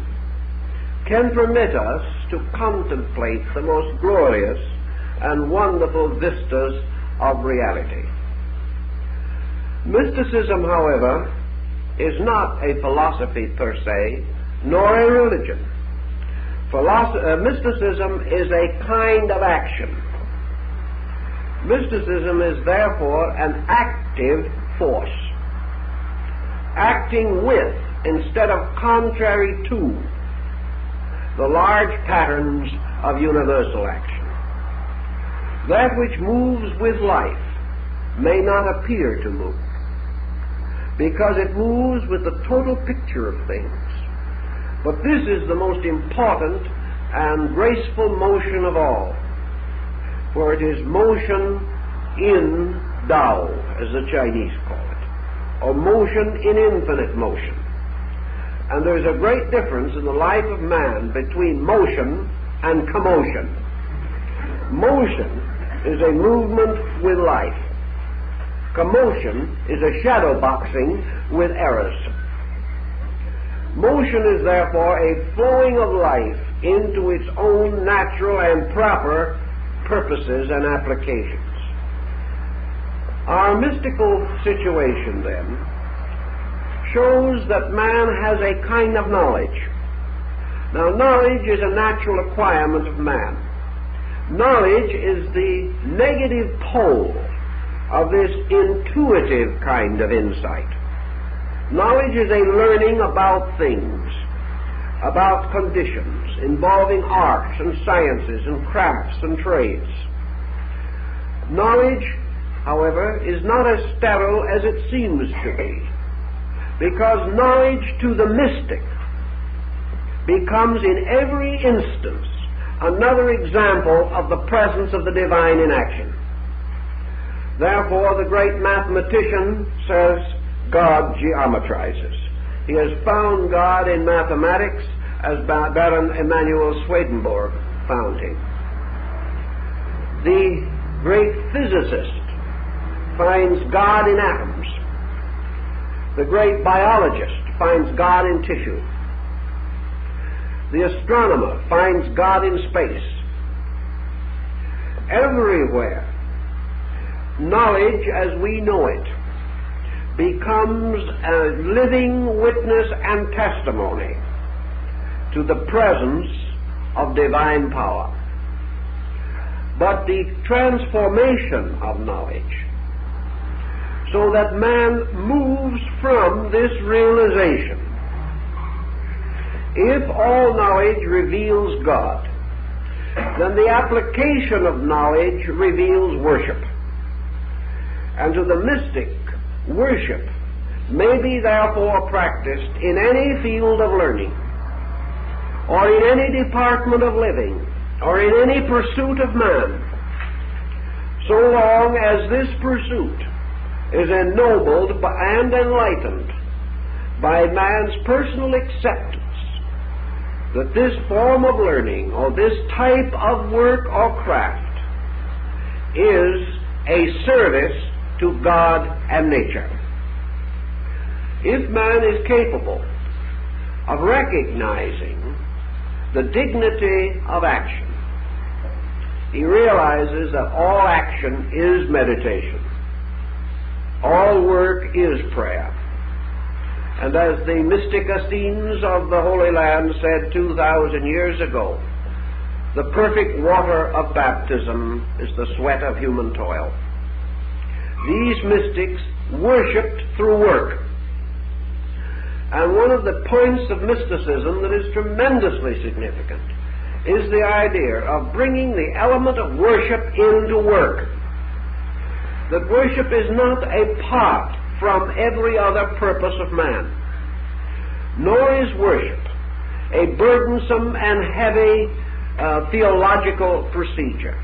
can permit us to contemplate the most glorious and wonderful vistas of reality. Mysticism, however, is not a philosophy per se, nor a religion. Mysticism is a kind of action. Mysticism is therefore an active force, acting with instead of contrary to the large patterns of universal action. That which moves with life may not appear to move, because it moves with the total picture of things. But this is the most important and graceful motion of all, for it is motion in Tao, as the Chinese call it, or motion in infinite motion. And there's a great difference in the life of man between motion and commotion. Motion is a movement with life. Commotion is a shadow boxing with errors. Motion is therefore a flowing of life into its own natural and proper purposes and applications. Our mystical situation, then, shows that man has a kind of knowledge. Now, knowledge is a natural acquirement of man. Knowledge is the negative pole of this intuitive kind of insight. Knowledge is a learning about things, about conditions, involving arts and sciences and crafts and trades. Knowledge, however, is not as sterile as it seems to be, because knowledge to the mystic becomes in every instance another example of the presence of the divine in action. Therefore, the great mathematician says God geometrizes. He has found God in mathematics as Baron Emanuel Swedenborg found him. The great physicist finds God in atoms. The great biologist finds God in tissue. The astronomer finds God in space. Everywhere, knowledge as we know it becomes a living witness and testimony to the presence of divine power. But the transformation of knowledge, so that man moves from this realization, if all knowledge reveals God, then the application of knowledge reveals worship. And to the mystic, worship may be therefore practiced in any field of learning, or in any department of living, or in any pursuit of man, so long as this pursuit is ennobled and enlightened by man's personal acceptance that this form of learning, or this type of work or craft, is a service to God and nature. If man is capable of recognizing the dignity of action, he realizes that all action is meditation. All work is prayer. And as the mystic Essenes of the Holy Land said 2,000 years ago, the perfect water of baptism is the sweat of human toil. These mystics worshipped through work. And one of the points of mysticism that is tremendously significant is the idea of bringing the element of worship into work. That worship is not apart from every other purpose of man, nor is worship a burdensome and heavy theological procedure.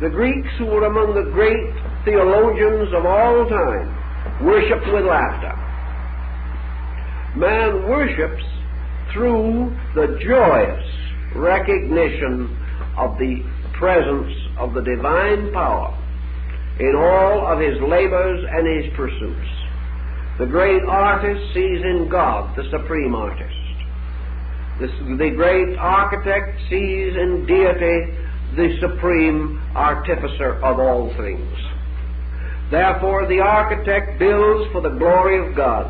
The Greeks, who were among the great theologians of all time, worshipped with laughter. Man worships through the joyous recognition of the presence of the divine power in all of his labors and his pursuits. The great artist sees in God the supreme artist. The great architect sees in deity the supreme artificer of all things. Therefore, the architect builds for the glory of God,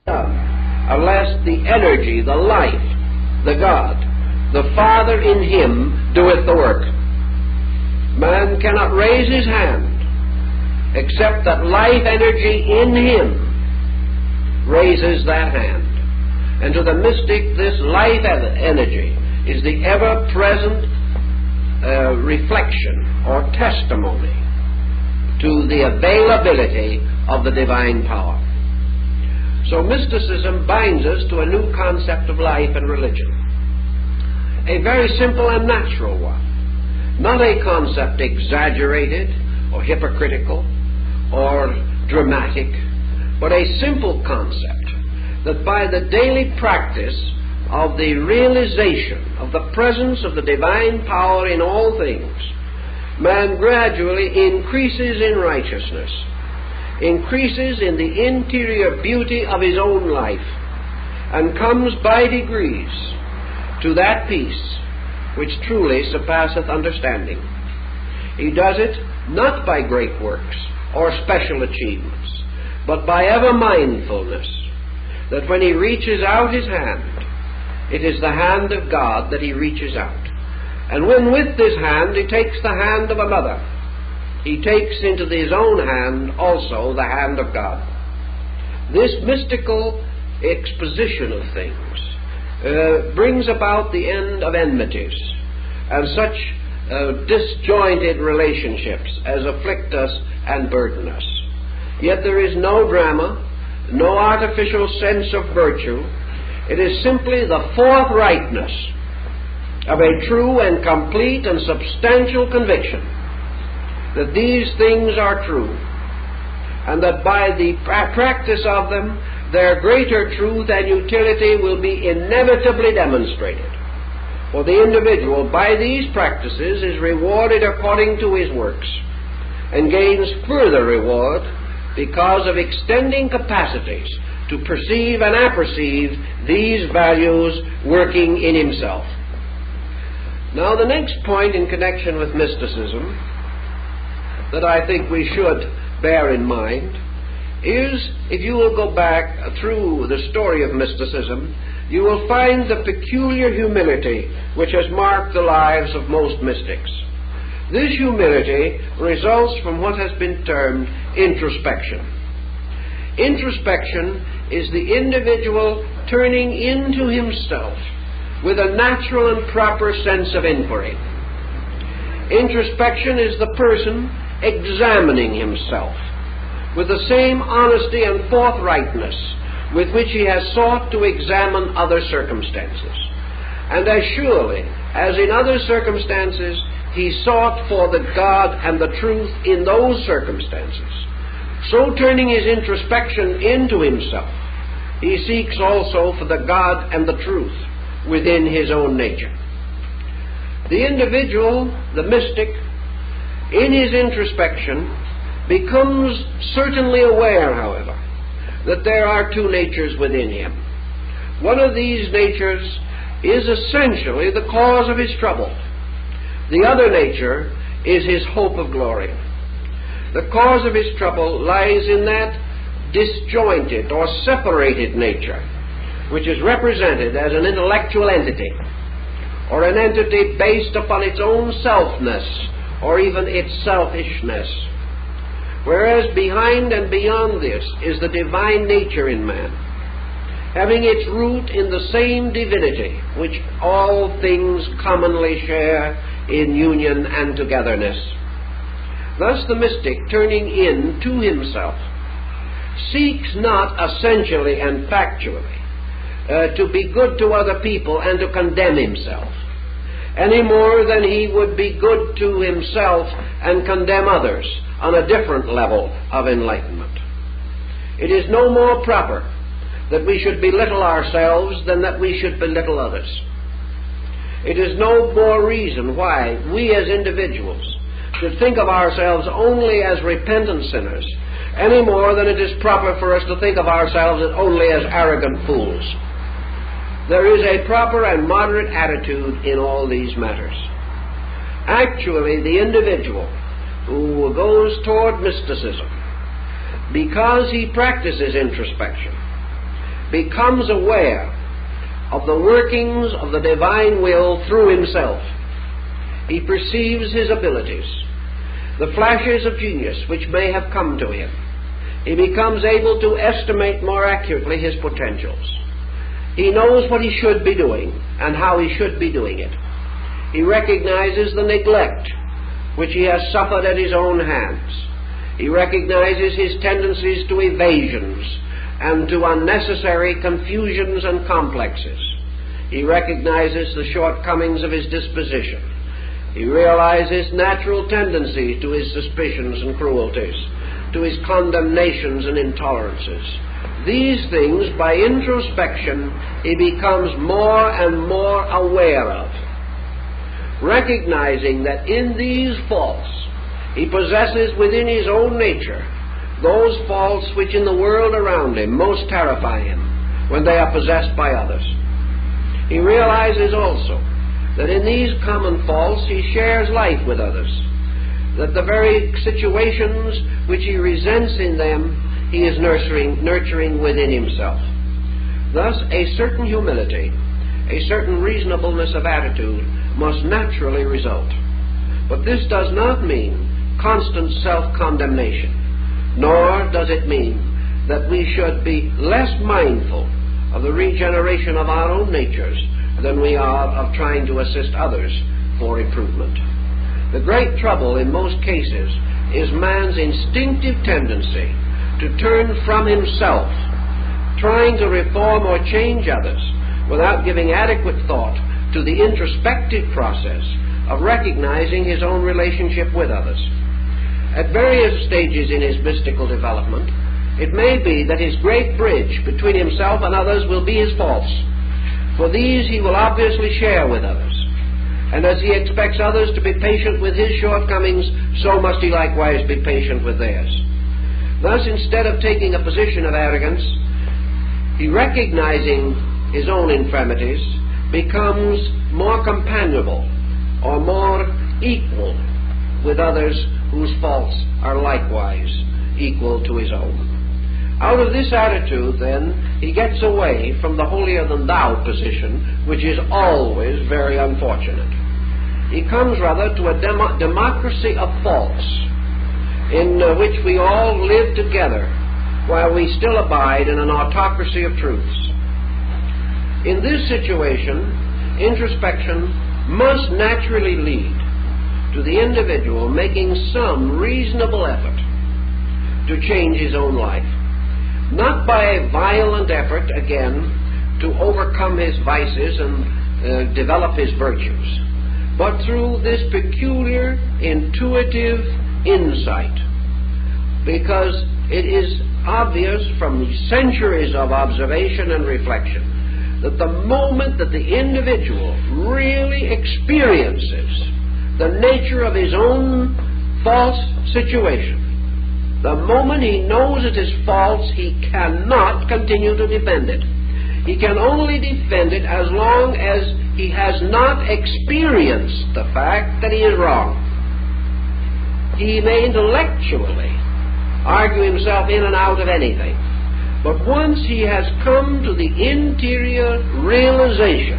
unless the energy, the life, the God, the Father in him doeth the work. Man cannot raise his hand except that life energy in him raises that hand. And to the mystic, this life energy is the ever-present reflection or testimony to the availability of the divine power. So mysticism binds us to a new concept of life and religion, a very simple and natural one. Not a concept exaggerated or hypocritical or dramatic, but a simple concept that by the daily practice of the realization of the presence of the divine power in all things, man gradually increases in righteousness, increases in the interior beauty of his own life, and comes by degrees to that peace which truly surpasseth understanding. He does it not by great works or special achievements, but by ever mindfulness that when he reaches out his hand, it is the hand of God that he reaches out. And when with this hand he takes the hand of another, he takes into his own hand also the hand of God. This mystical exposition of things brings about the end of enmities and such disjointed relationships as afflict us and burden us. Yet there is no drama, no artificial sense of virtue. It is simply the forthrightness of a true and complete and substantial conviction that these things are true, and that by the practice of them their greater truth and utility will be inevitably demonstrated. For the individual by these practices is rewarded according to his works, and gains further reward because of extending capacities to perceive and apperceive these values working in himself. Now, the next point in connection with mysticism that I think we should bear in mind is, if you will go back through the story of mysticism, you will find the peculiar humility which has marked the lives of most mystics. This humility results from what has been termed introspection. Introspection is the individual turning into himself with a natural and proper sense of inquiry. Introspection is the person examining himself with the same honesty and forthrightness with which he has sought to examine other circumstances. And as surely as in other circumstances he sought for the God and the truth in those circumstances, so turning his introspection into himself, he seeks also for the God and the truth within his own nature. The individual, the mystic, in his introspection becomes certainly aware, however, that there are two natures within him. One of these natures is essentially the cause of his trouble. The other nature is his hope of glory. The cause of his trouble lies in that disjointed or separated nature, which is represented as an intellectual entity, or an entity based upon its own selfness, or even its selfishness. Whereas behind and beyond this is the divine nature in man, having its root in the same divinity which all things commonly share in union and togetherness. Thus the mystic, turning in to himself, seeks not essentially and factually to be good to other people and to condemn himself, any more than he would be good to himself and condemn others on a different level of enlightenment. It is no more proper that we should belittle ourselves than that we should belittle others. It is no more reason why we as individuals should think of ourselves only as repentant sinners, any more than it is proper for us to think of ourselves only as arrogant fools. There is a proper and moderate attitude in all these matters. Actually, the individual who goes toward mysticism, because he practices introspection, becomes aware of the workings of the divine will through himself. He perceives his abilities, the flashes of genius which may have come to him. He becomes able to estimate more accurately his potentials. He knows what he should be doing and how he should be doing it. He recognizes the neglect which he has suffered at his own hands. He recognizes his tendencies to evasions and to unnecessary confusions and complexes. He recognizes the shortcomings of his disposition. He realizes natural tendencies to his suspicions and cruelties, to his condemnations and intolerances. These things, by introspection, he becomes more and more aware of, recognizing that in these faults he possesses within his own nature those faults which in the world around him most terrify him when they are possessed by others. He realizes also that in these common faults he shares life with others, that the very situations which he resents in them he is nurturing within himself. Thus, a certain humility, a certain reasonableness of attitude must naturally result. But this does not mean constant self-condemnation, nor does it mean that we should be less mindful of the regeneration of our own natures than we are of trying to assist others for improvement. The great trouble in most cases is man's instinctive tendency to turn from himself, trying to reform or change others without giving adequate thought to the introspective process of recognizing his own relationship with others. At various stages in his mystical development, it may be that his great bridge between himself and others will be his faults. For these he will obviously share with others. And as he expects others to be patient with his shortcomings, so must he likewise be patient with theirs. Thus, instead of taking a position of arrogance, he, recognizing his own infirmities, becomes more companionable or more equal with others whose faults are likewise equal to his own. Out of this attitude, then, he gets away from the holier-than-thou position, which is always very unfortunate. He comes rather to a democracy of faults, in which we all live together, while we still abide in an autocracy of truths. In this situation, introspection must naturally lead to the individual making some reasonable effort to change his own life. Not by a violent effort, again, to overcome his vices and develop his virtues, but through this peculiar, intuitive insight. Because it is obvious from centuries of observation and reflection that the moment that the individual really experiences the nature of his own false situation, the moment he knows it is false, he cannot continue to defend it. He can only defend it as long as he has not experienced the fact that he is wrong. He may intellectually argue himself in and out of anything, but once he has come to the interior realization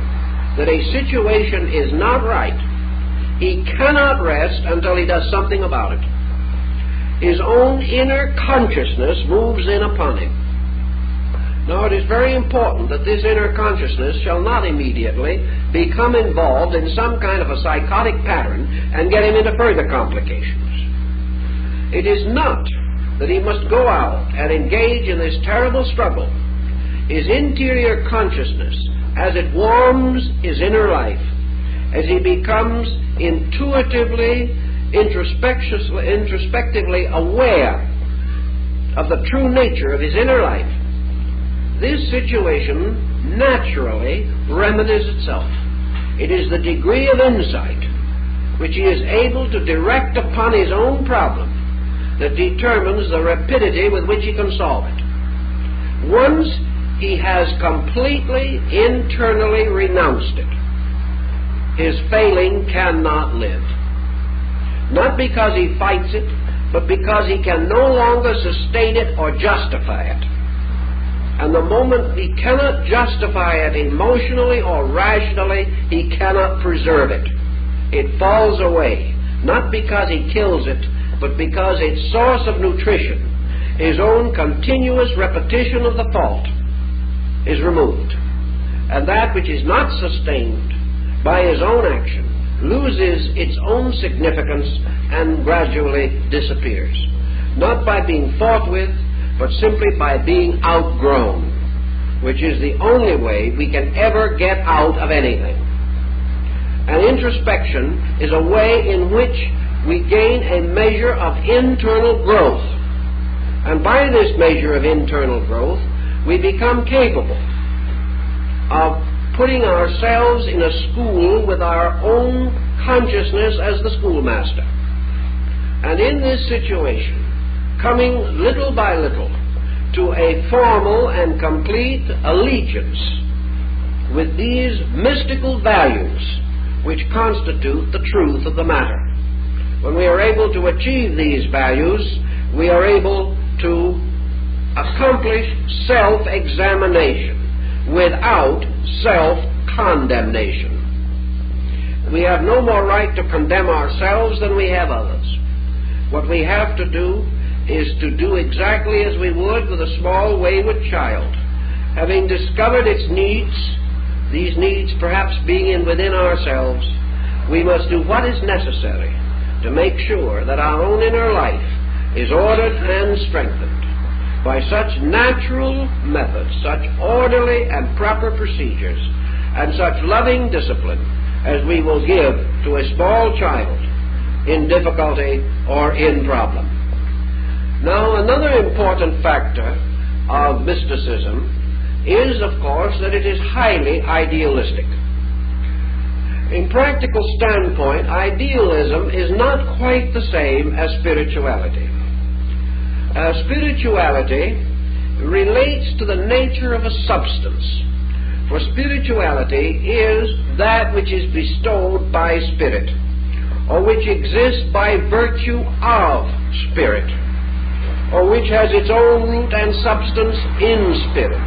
that a situation is not right, he cannot rest until he does something about it. His own inner consciousness moves in upon him. Now, it is very important that this inner consciousness shall not immediately become involved in some kind of a psychotic pattern and get him into further complications. It is not that he must go out and engage in this terrible struggle. His interior consciousness, as it warms his inner life, as he becomes intuitively, introspectively aware of the true nature of his inner life, this situation naturally remedies itself. It is the degree of insight which he is able to direct upon his own problem that determines the rapidity with which he can solve it. Once he has completely internally renounced it, his failing cannot live. Not because he fights it, but because he can no longer sustain it or justify it. And the moment he cannot justify it emotionally or rationally, he cannot preserve it. It falls away, not because he kills it, but because its source of nutrition, his own continuous repetition of the fault, is removed. And that which is not sustained by his own action loses its own significance and gradually disappears. Not by being fought with, but simply by being outgrown, which is the only way we can ever get out of anything. And introspection is a way in which we gain a measure of internal growth. And by this measure of internal growth, we become capable of putting ourselves in a school with our own consciousness as the schoolmaster. And in this situation, coming little by little to a formal and complete allegiance with these mystical values which constitute the truth of the matter. When we are able to achieve these values, we are able to accomplish self-examination without self-condemnation. We have no more right to condemn ourselves than we have others. What we have to do is to do exactly as we would with a small wayward child. Having discovered its needs, these needs perhaps being within ourselves, we must do what is necessary to make sure that our own inner life is ordered and strengthened by such natural methods, such orderly and proper procedures, and such loving discipline as we will give to a small child in difficulty or in problem. Now, another important factor of mysticism is, of course, that it is highly idealistic. In practical standpoint, idealism is not quite the same as spirituality. Spirituality relates to the nature of a substance, for spirituality is that which is bestowed by spirit, or which exists by virtue of spirit, or which has its own root and substance in spirit,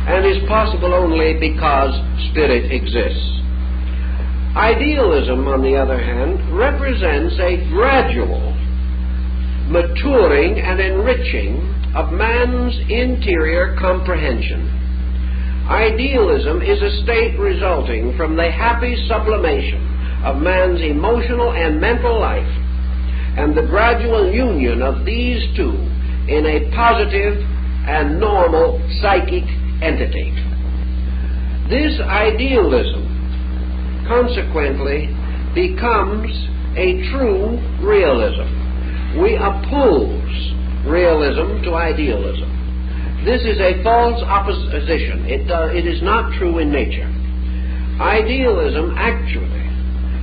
and is possible only because spirit exists. Idealism, on the other hand, represents a gradual maturing and enriching of man's interior comprehension. Idealism is a state resulting from the happy sublimation of man's emotional and mental life, and the gradual union of these two in a positive and normal psychic entity. This idealism consequently becomes a true realism. We oppose realism to idealism. This is a false opposition. It is not true in nature. Idealism actually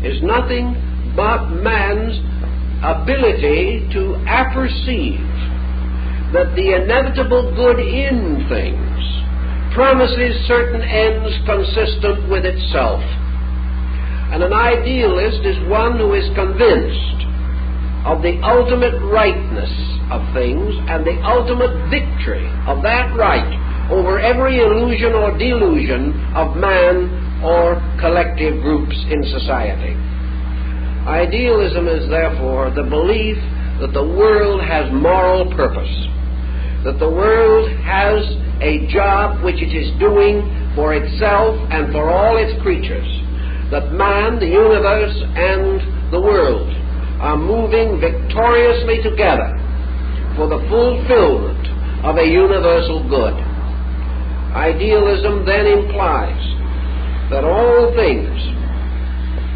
is nothing but man's ability to apperceive that the inevitable good in things promises certain ends consistent with itself. And an idealist is one who is convinced of the ultimate rightness of things and the ultimate victory of that right over every illusion or delusion of man or collective groups in society. Idealism is therefore the belief that the world has moral purpose, that the world has a job which it is doing for itself and for all its creatures, that man, the universe, and the world are moving victoriously together for the fulfillment of a universal good. Idealism then implies that all things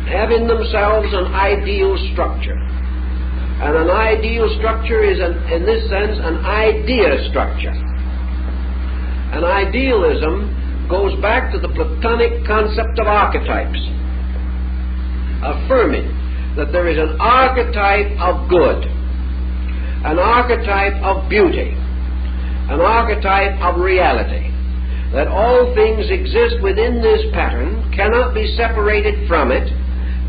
have in themselves an ideal structure. And an ideal structure is, in this sense, an idea structure. And idealism goes back to the Platonic concept of archetypes, affirming that there is an archetype of good, an archetype of beauty, an archetype of reality, that all things exist within this pattern, cannot be separated from it,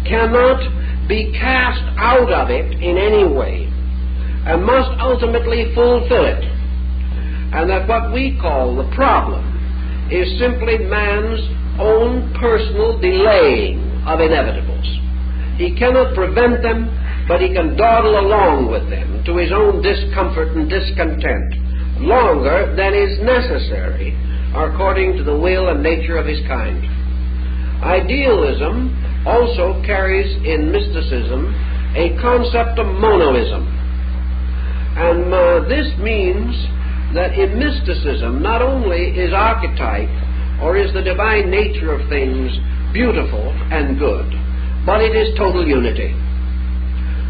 cannot be cast out of it in any way, and must ultimately fulfill it, and that what we call the problem is simply man's own personal delaying of inevitables. He cannot prevent them, but he can dawdle along with them to his own discomfort and discontent, longer than is necessary according to the will and nature of his kind. Idealism also carries in mysticism a concept of monoism. And this means that in mysticism not only is archetype or is the divine nature of things beautiful and good, but it is total unity.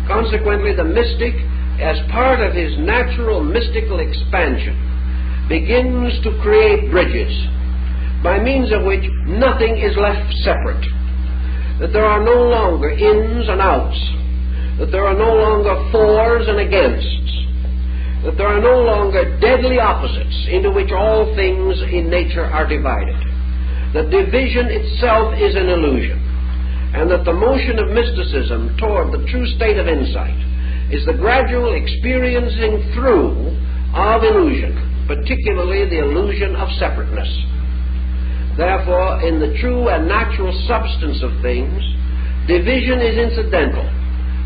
Consequently, the mystic, as part of his natural mystical expansion, begins to create bridges by means of which nothing is left separate, that there are no longer ins and outs, that there are no longer fors and againsts, that there are no longer deadly opposites into which all things in nature are divided, that division itself is an illusion, and that the motion of mysticism toward the true state of insight is the gradual experiencing through of illusion, particularly the illusion of separateness. Therefore, in the true and natural substance of things, division is incidental,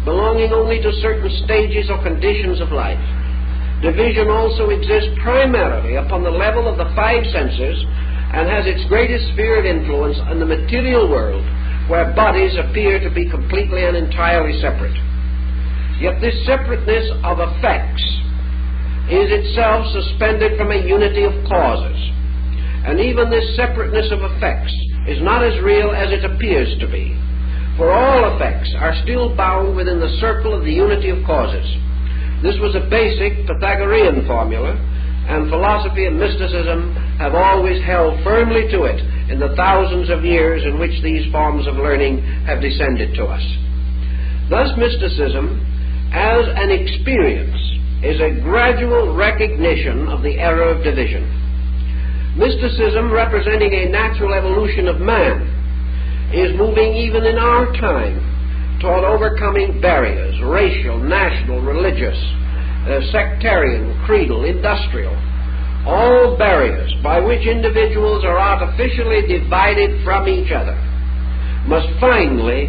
belonging only to certain stages or conditions of life. division also exists primarily upon the level of the five senses and has its greatest sphere of influence in the material world, where bodies appear to be completely and entirely separate. Yet this separateness of effects is itself suspended from a unity of causes. And even this separateness of effects is not as real as it appears to be, for all effects are still bound within the circle of the unity of causes. This was a basic Pythagorean formula, and philosophy and mysticism have always held firmly to it in the thousands of years in which these forms of learning have descended to us. Thus, mysticism, as an experience, is a gradual recognition of the error of division. Mysticism, representing a natural evolution of man, is moving even in our time toward overcoming barriers, racial, national, religious, sectarian, creedal, industrial, all barriers by which individuals are artificially divided from each other must finally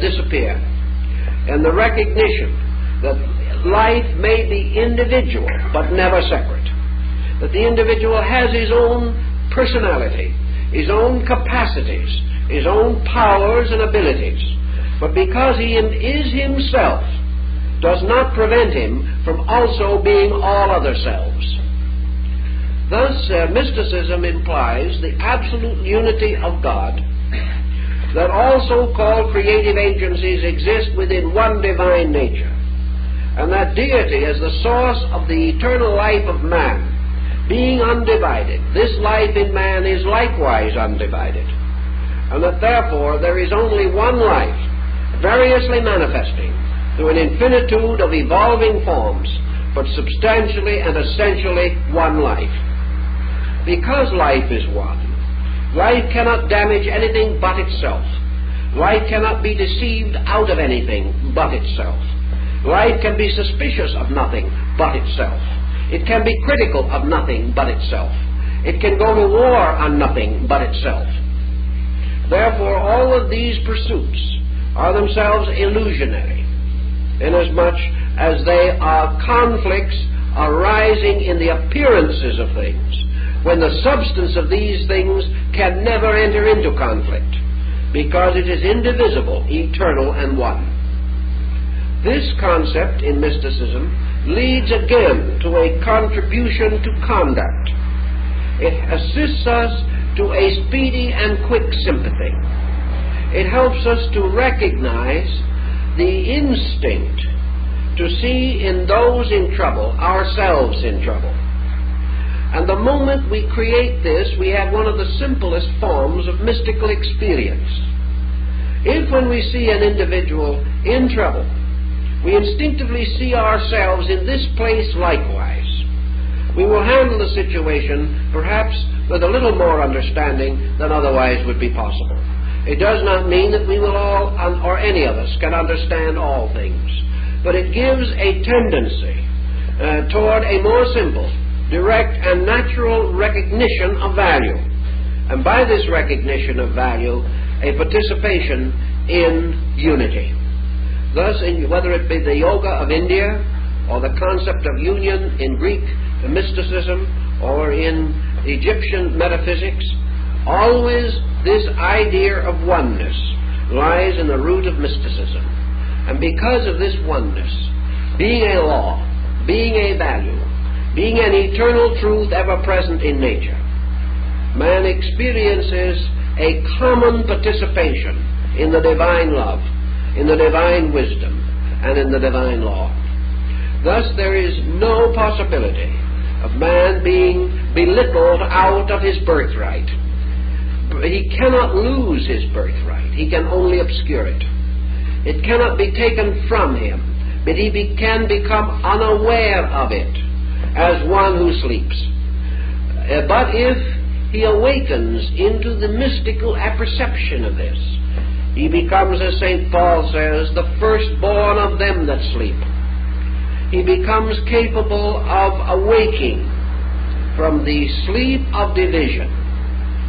disappear. And the recognition that life may be individual but never separate, that the individual has his own personality, his own capacities, his own powers and abilities, but because he is himself does not prevent him from also being all other selves. Thus, mysticism implies the absolute unity of God, that all so-called creative agencies exist within one divine nature, and that deity as the source of the eternal life of man, being undivided, this life in man is likewise undivided, and that therefore there is only one life, variously manifesting through an infinitude of evolving forms, but substantially and essentially one life. Because life is one, life cannot damage anything but itself. Life cannot be deceived out of anything but itself. Life can be suspicious of nothing but itself. It can be critical of nothing but itself. It can go to war on nothing but itself. Therefore, all of these pursuits are themselves illusionary, inasmuch as they are conflicts arising in the appearances of things, when the substance of these things can never enter into conflict, because it is indivisible, eternal, and one. This concept in mysticism leads again to a contribution to conduct. It assists us to a speedy and quick sympathy. It helps us to recognize the instinct to see in those in trouble ourselves in trouble. And the moment we create this, we have one of the simplest forms of mystical experience. If when we see an individual in trouble, we instinctively see ourselves in this place likewise, we will handle the situation perhaps with a little more understanding than otherwise would be possible. It does not mean that we will all, or any of us, can understand all things, but it gives a tendency toward a more simple, direct, and natural recognition of value, and by this recognition of value, a participation in unity. Thus, whether it be the yoga of India, or the concept of union in Greek mysticism, or in Egyptian metaphysics, always this idea of oneness lies in the root of mysticism. And because of this oneness, being a law, being a value, being an eternal truth ever present in nature, man experiences a common participation in the divine love, in the divine wisdom, and in the divine law. Thus there is no possibility of man being belittled out of his birthright. He cannot lose his birthright. He can only obscure it. It cannot be taken from him, but he can become unaware of it as one who sleeps. But if he awakens into the mystical apperception of this, he becomes, as St. Paul says, the firstborn of them that sleep. He becomes capable of awaking from the sleep of division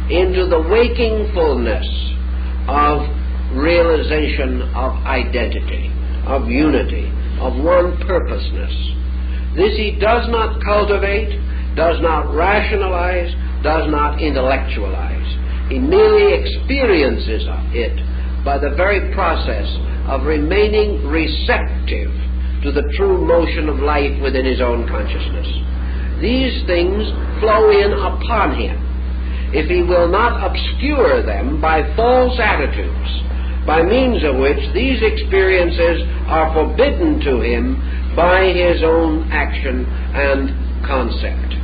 into the waking fullness of realization of identity, of unity, of one purposeness. This he does not cultivate, does not rationalize, does not intellectualize. He merely experiences it by the very process of remaining receptive to the true motion of life within his own consciousness. These things flow in upon him if he will not obscure them by false attitudes, by means of which these experiences are forbidden to him by his own action and concept.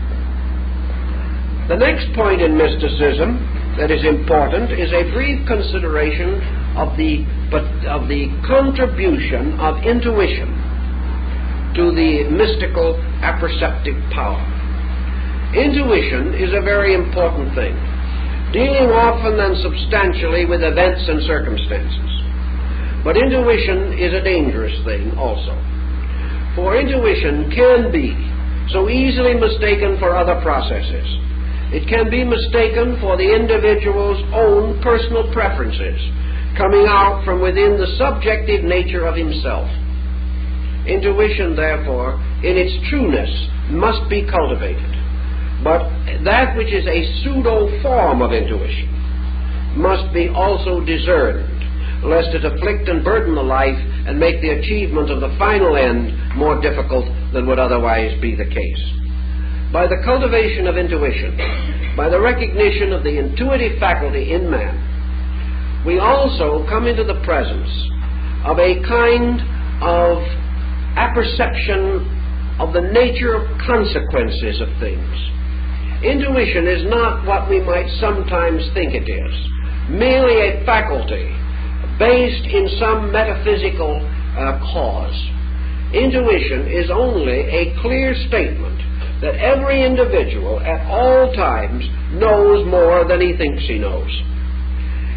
The next point in mysticism that is important is a brief consideration of the contribution of intuition to the mystical apperceptive power. Intuition is a very important thing, dealing often and substantially with events and circumstances. But intuition is a dangerous thing also, for intuition can be so easily mistaken for other processes. It can be mistaken for the individual's own personal preferences, coming out from within the subjective nature of himself. Intuition, therefore, in its trueness, must be cultivated. But that which is a pseudo-form of intuition must be also discerned, lest it afflict and burden the life and make the achievement of the final end more difficult than would otherwise be the case. By the cultivation of intuition, by the recognition of the intuitive faculty in man, we also come into the presence of a kind of apperception of the nature of consequences of things. Intuition is not what we might sometimes think it is, merely a faculty based in some metaphysical cause. Intuition is only a clear statement that every individual at all times knows more than he thinks he knows.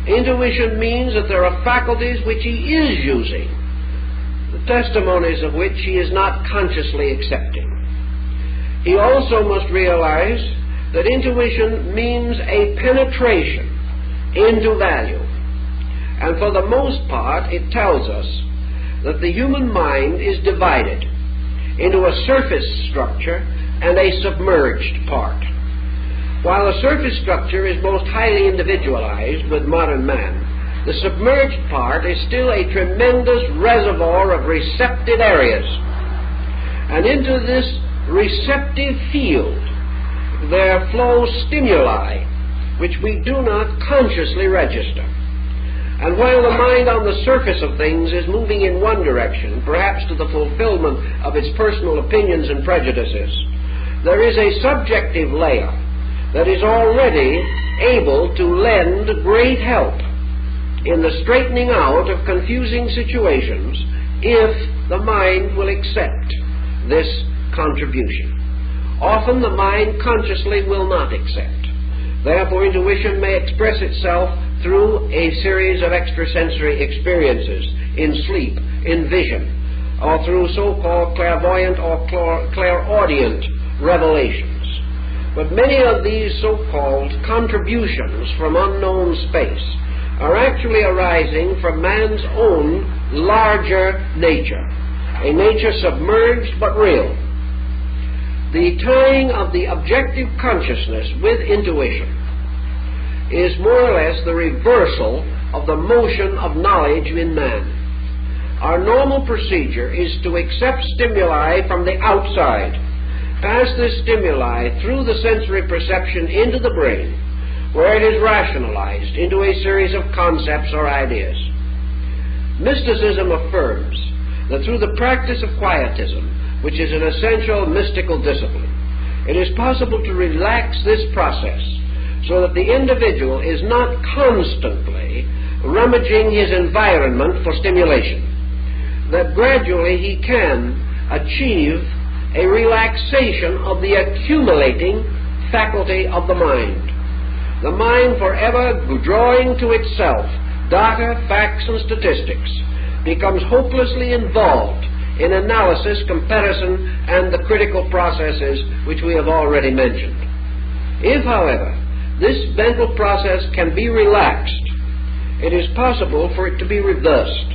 Intuition means that there are faculties which he is using, the testimonies of which he is not consciously accepting. He also must realize that intuition means a penetration into value. And for the most part, it tells us that the human mind is divided into a surface structure and a submerged part. While the surface structure is most highly individualized with modern man, the submerged part is still a tremendous reservoir of receptive areas. And into this receptive field there flow stimuli which we do not consciously register. And while the mind on the surface of things is moving in one direction, perhaps to the fulfillment of its personal opinions and prejudices, there is a subjective layer that is already able to lend great help in the straightening out of confusing situations if the mind will accept this contribution. Often the mind consciously will not accept. Therefore, intuition may express itself through a series of extrasensory experiences in sleep, in vision, or through so-called clairvoyant or clairaudient revelations. But many of these so-called contributions from unknown space are actually arising from man's own larger nature, a nature submerged but real. The tying of the objective consciousness with intuition is more or less the reversal of the motion of knowledge in man. Our normal procedure is to accept stimuli from the outside, pass this stimuli through the sensory perception into the brain, where it is rationalized into a series of concepts or ideas. Mysticism affirms that through the practice of quietism, which is an essential mystical discipline, it is possible to relax this process so that the individual is not constantly rummaging his environment for stimulation, that gradually he can achieve a relaxation of the accumulating faculty of the mind. The mind, forever drawing to itself data, facts, and statistics, becomes hopelessly involved in analysis, comparison, and the critical processes which we have already mentioned. If, however, this mental process can be relaxed, it is possible for it to be reversed,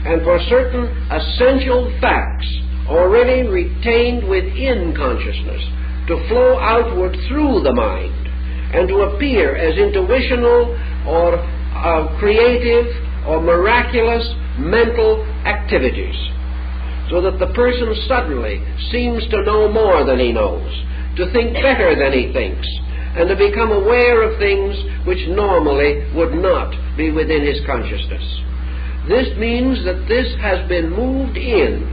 and for certain essential facts already retained within consciousness, to flow outward through the mind and to appear as intuitional or creative or miraculous mental activities, so that the person suddenly seems to know more than he knows, to think better than he thinks, and to become aware of things which normally would not be within his consciousness. This means that this has been moved in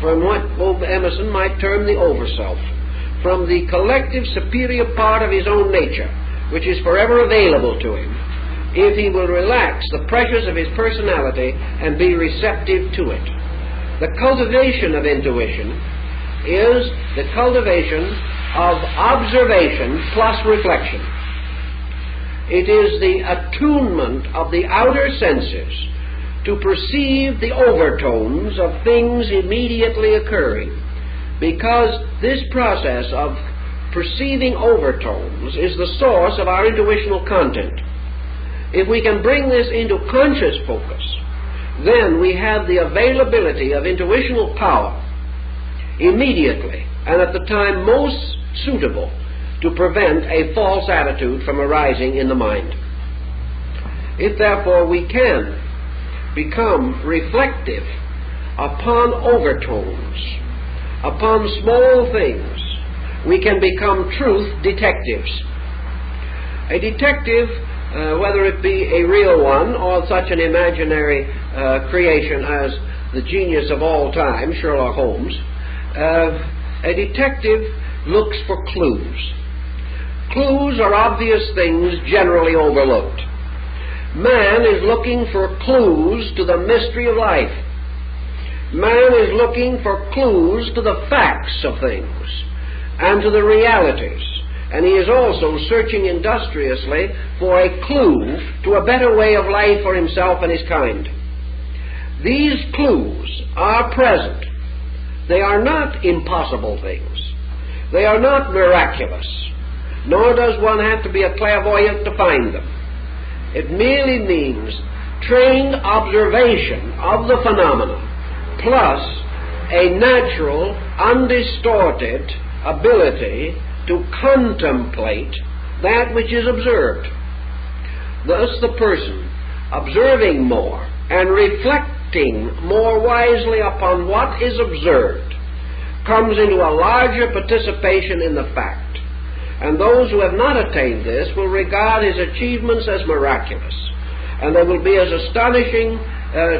from what Emerson might term the overself, from the collective superior part of his own nature, which is forever available to him, if he will relax the pressures of his personality and be receptive to it. The cultivation of intuition is the cultivation of observation plus reflection. It is the attunement of the outer senses to perceive the overtones of things immediately occurring, because this process of perceiving overtones is the source of our intuitional content. If we can bring this into conscious focus, then we have the availability of intuitional power immediately and at the time most suitable to prevent a false attitude from arising in the mind. If therefore we can become reflective upon overtones, upon small things, we can become truth detectives. A detective, whether it be a real one or such an imaginary creation as the genius of all time, Sherlock Holmes, a detective looks for clues. Clues are obvious things generally overlooked. Man is looking for clues to the mystery of life. Man is looking for clues to the facts of things and to the realities. And he is also searching industriously for a clue to a better way of life for himself and his kind. These clues are present. They are not impossible things. They are not miraculous. Nor does one have to be a clairvoyant to find them. It merely means trained observation of the phenomena, plus a natural, undistorted ability to contemplate that which is observed. Thus the person, observing more and reflecting more wisely upon what is observed, comes into a larger participation in the fact. And those who have not attained this will regard his achievements as miraculous, and they will be as astonishing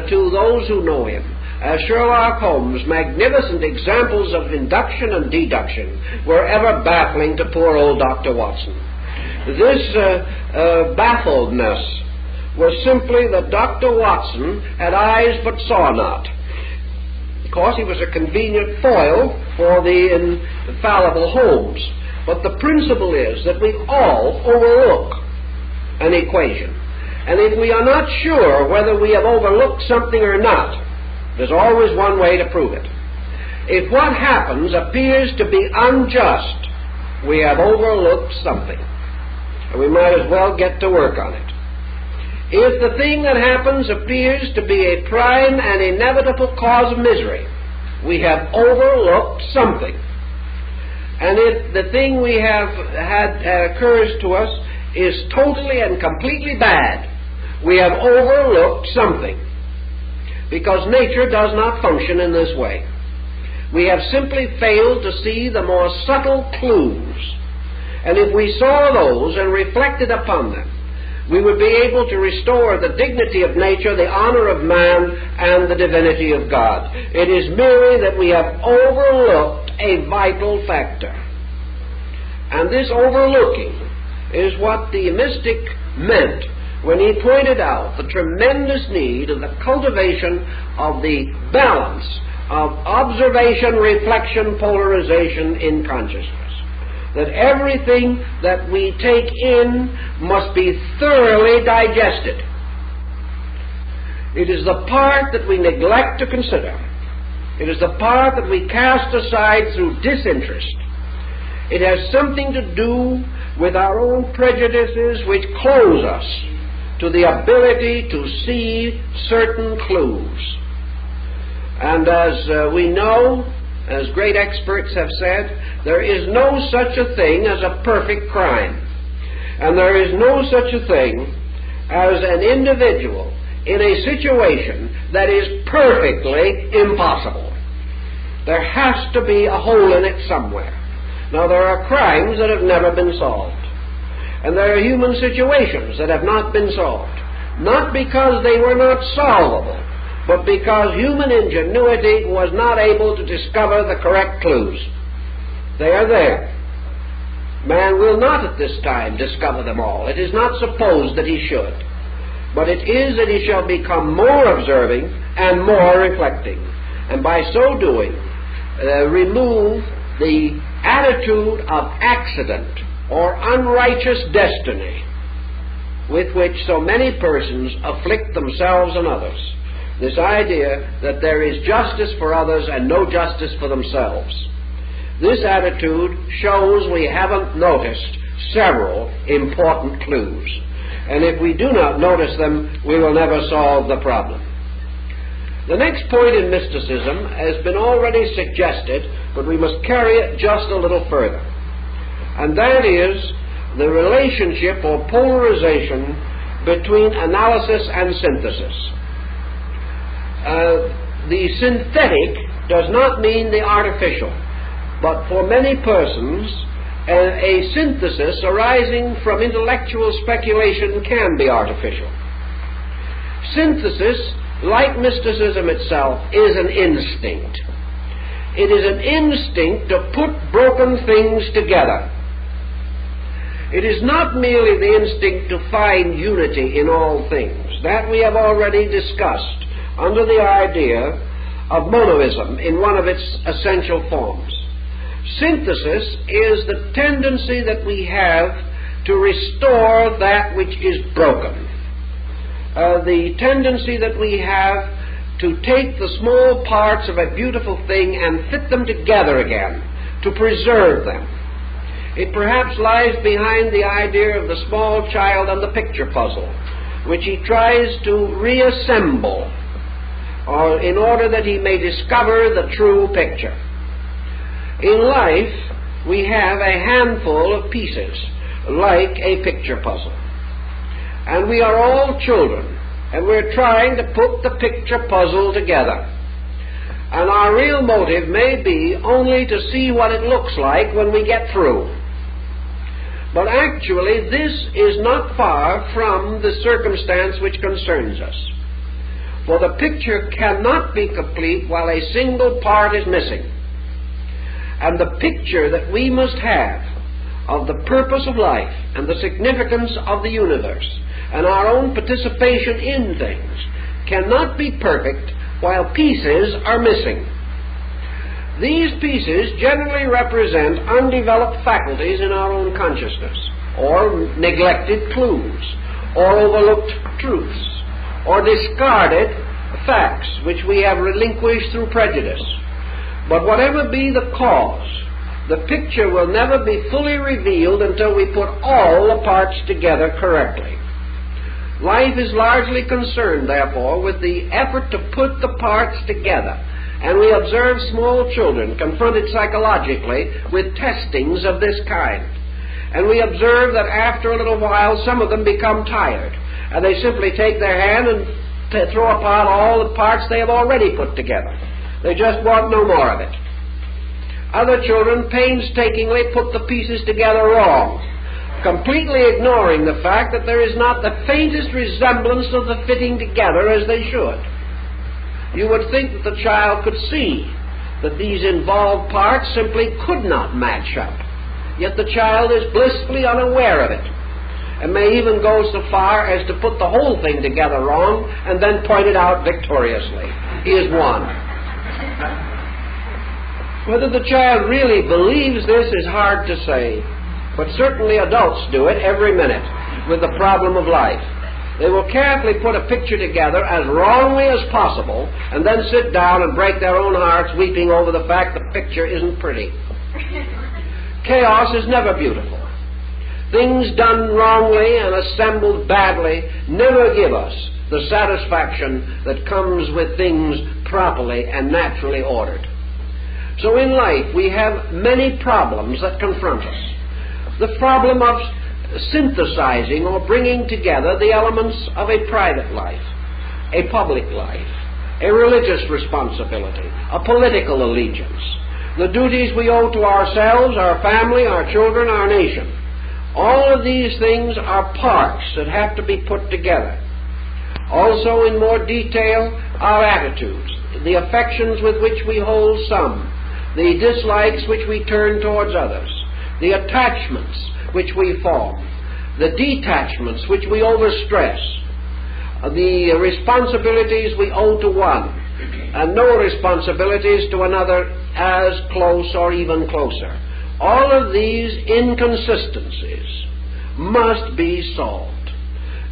to those who know him as Sherlock Holmes' magnificent examples of induction and deduction were ever baffling to poor old Dr. Watson. This baffledness was simply that Dr. Watson had eyes but saw not. Of course, he was a convenient foil for the infallible Holmes. But the principle is that we all overlook an equation. And if we are not sure whether we have overlooked something or not, there's always one way to prove it. If what happens appears to be unjust, we have overlooked something. And we might as well get to work on it. If the thing that happens appears to be a prime and inevitable cause of misery, we have overlooked something. And if the thing we have had occurs to us is totally and completely bad, we have overlooked something. Because nature does not function in this way. We have simply failed to see the more subtle clues. And if we saw those and reflected upon them, we would be able to restore the dignity of nature, the honor of man, and the divinity of God. It is merely that we have overlooked a vital factor. And this overlooking is what the mystic meant when he pointed out the tremendous need of the cultivation of the balance of observation, reflection, polarization in consciousness. That everything that we take in must be thoroughly digested. It is the part that we neglect to consider. It is the part that we cast aside through disinterest. It has something to do with our own prejudices which close us to the ability to see certain clues. And as we know, as great experts have said, there is no such a thing as a perfect crime. And there is no such a thing as an individual in a situation that is perfectly impossible. There has to be a hole in it somewhere. Now, there are crimes that have never been solved. And there are human situations that have not been solved. Not because they were not solvable, but because human ingenuity was not able to discover the correct clues. They are there. Man will not at this time discover them all. It is not supposed that he should. But it is that he shall become more observing and more reflecting. And by so doing, remove the attitude of accident or unrighteous destiny with which so many persons afflict themselves and others. This idea that there is justice for others and no justice for themselves. This attitude shows we haven't noticed several important clues. And if we do not notice them, we will never solve the problem. The next point in mysticism has been already suggested, but we must carry it just a little further. And that is the relationship or polarization between analysis and synthesis. The synthetic does not mean the artificial, but for many persons, a synthesis arising from intellectual speculation can be artificial. Synthesis, like mysticism itself, is an instinct. It is an instinct to put broken things together. It is not merely the instinct to find unity in all things. That we have already discussed under the idea of monoism in one of its essential forms. Synthesis is the tendency that we have to restore that which is broken. The tendency that we have to take the small parts of a beautiful thing and fit them together again, to preserve them. It perhaps lies behind the idea of the small child and the picture puzzle, which he tries to reassemble in order that he may discover the true picture. In life, we have a handful of pieces, like a picture puzzle. And we are all children, and we're trying to put the picture puzzle together. And our real motive may be only to see what it looks like when we get through. But actually, this is not far from the circumstance which concerns us. For the picture cannot be complete while a single part is missing. And the picture that we must have of the purpose of life and the significance of the universe and our own participation in things cannot be perfect while pieces are missing. These pieces generally represent undeveloped faculties in our own consciousness, or neglected clues, or overlooked truths, or discarded facts which we have relinquished through prejudice. But whatever be the cause, the picture will never be fully revealed until we put all the parts together correctly. Life is largely concerned, therefore, with the effort to put the parts together. And we observe small children confronted psychologically with testings of this kind. And we observe that after a little while, some of them become tired. And they simply take their hand and throw apart all the parts they have already put together. They just want no more of it. Other children painstakingly put the pieces together wrong, completely ignoring the fact that there is not the faintest resemblance of the fitting together as they should. You would think that the child could see that these involved parts simply could not match up. Yet the child is blissfully unaware of it, and may even go so far as to put the whole thing together wrong and then point it out victoriously. He has won. Whether the child really believes this is hard to say, but certainly adults do it every minute with the problem of life. They will carefully put a picture together as wrongly as possible and then sit down and break their own hearts weeping over the fact the picture isn't pretty. Chaos is never beautiful. Things done wrongly and assembled badly never give us the satisfaction that comes with things properly and naturally ordered. So in life we have many problems that confront us. The problem of synthesizing or bringing together the elements of a private life, a public life, a religious responsibility, a political allegiance, the duties we owe to ourselves, our family, our children, our nation. All of these things are parts that have to be put together. Also, in more detail, our attitudes, the affections with which we hold some, the dislikes which we turn towards others, the attachments which we form, the detachments which we overstress, the responsibilities we owe to one, and no responsibilities to another as close or even closer. All of these inconsistencies must be solved.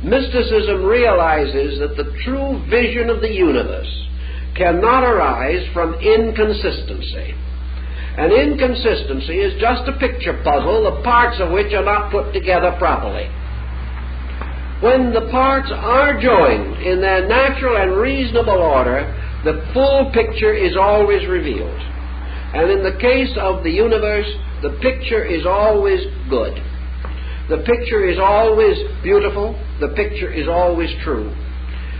Mysticism realizes that the true vision of the universe cannot arise from inconsistency. And inconsistency is just a picture puzzle, the parts of which are not put together properly. When the parts are joined in their natural and reasonable order, the full picture is always revealed. And in the case of the universe, the picture is always good. The picture is always beautiful. The picture is always true.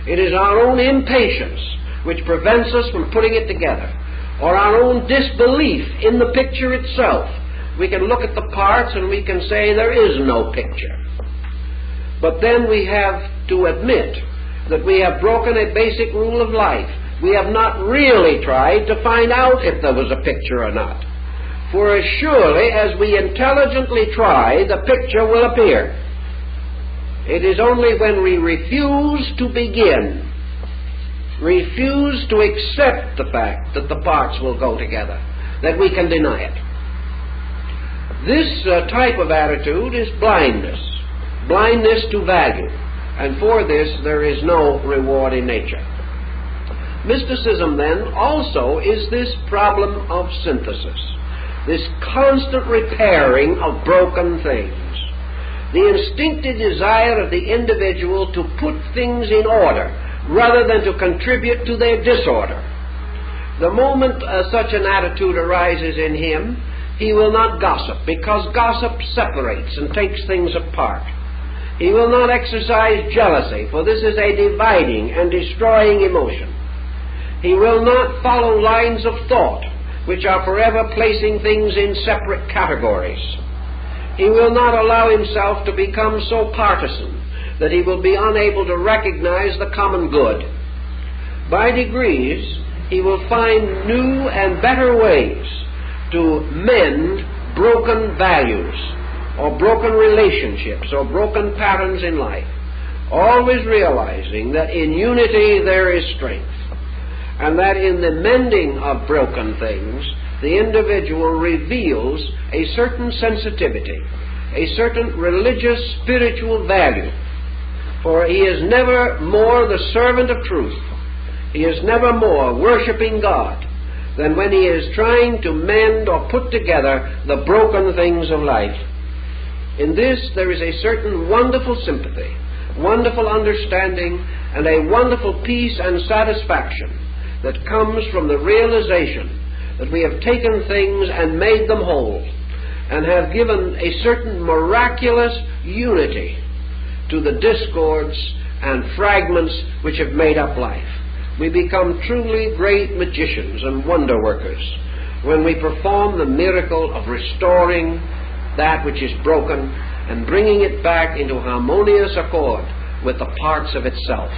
It is our own impatience which prevents us from putting it together, or our own disbelief in the picture itself. We can look at the parts and we can say there is no picture. But then we have to admit that we have broken a basic rule of life. We have not really tried to find out if there was a picture or not. For as surely as we intelligently try, the picture will appear. It is only when we refuse to begin, refuse to accept the fact that the parts will go together, that we can deny it. This type of attitude is blindness, blindness to value, and for this there is no reward in nature. Mysticism then also is this problem of synthesis, this constant repairing of broken things, the instinctive desire of the individual to put things in order rather than to contribute to their disorder. The moment such an attitude arises in him, he will not gossip, because gossip separates and takes things apart. He will not exercise jealousy, for this is a dividing and destroying emotion. He will not follow lines of thought which are forever placing things in separate categories. He will not allow himself to become so partisan that he will be unable to recognize the common good. By degrees, he will find new and better ways to mend broken values, or broken relationships, or broken patterns in life, always realizing that in unity there is strength, and that in the mending of broken things, the individual reveals a certain sensitivity, a certain religious, spiritual value. For he is never more the servant of truth. He is never more worshiping God than when he is trying to mend or put together the broken things of life. In this there is a certain wonderful sympathy, wonderful understanding, and a wonderful peace and satisfaction that comes from the realization that we have taken things and made them whole, and have given a certain miraculous unity to the discords and fragments which have made up life. We become truly great magicians and wonder workers when we perform the miracle of restoring that which is broken and bringing it back into harmonious accord with the parts of itself.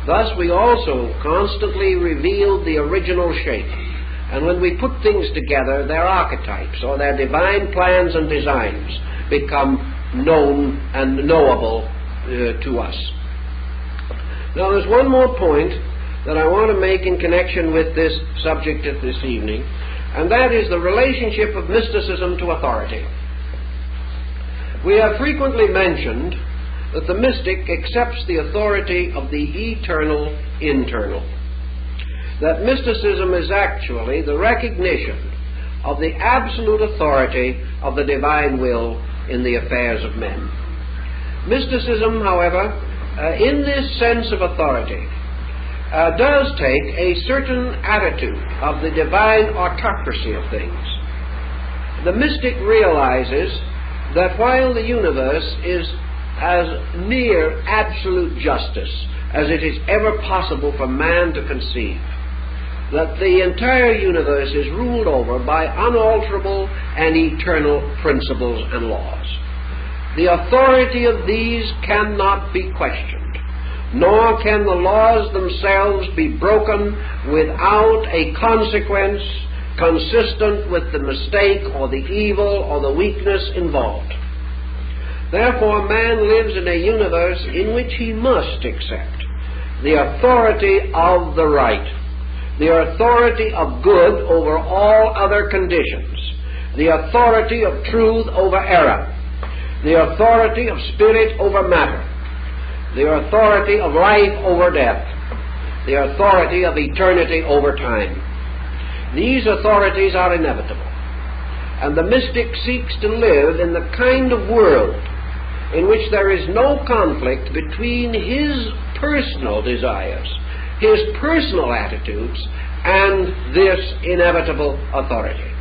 Thus we also constantly reveal the original shape, and when we put things together, their archetypes or their divine plans and designs become known and knowable to us. Now there's one more point that I want to make in connection with this subject of this evening, and that is the relationship of mysticism to authority. We have frequently mentioned that the mystic accepts the authority of the eternal internal, that mysticism is actually the recognition of the absolute authority of the divine will in the affairs of men. Mysticism, however, in this sense of authority, does take a certain attitude of the divine autocracy of things. The mystic realizes that while the universe is as near absolute justice as it is ever possible for man to conceive, that the entire universe is ruled over by unalterable and eternal principles and laws. The authority of these cannot be questioned, nor can the laws themselves be broken without a consequence consistent with the mistake or the evil or the weakness involved. Therefore, man lives in a universe in which he must accept the authority of the right, the authority of good over all other conditions, the authority of truth over error, the authority of spirit over matter, the authority of life over death, the authority of eternity over time. These authorities are inevitable, and the mystic seeks to live in the kind of world in which there is no conflict between his personal desires, his personal attitudes, and this inevitable authority.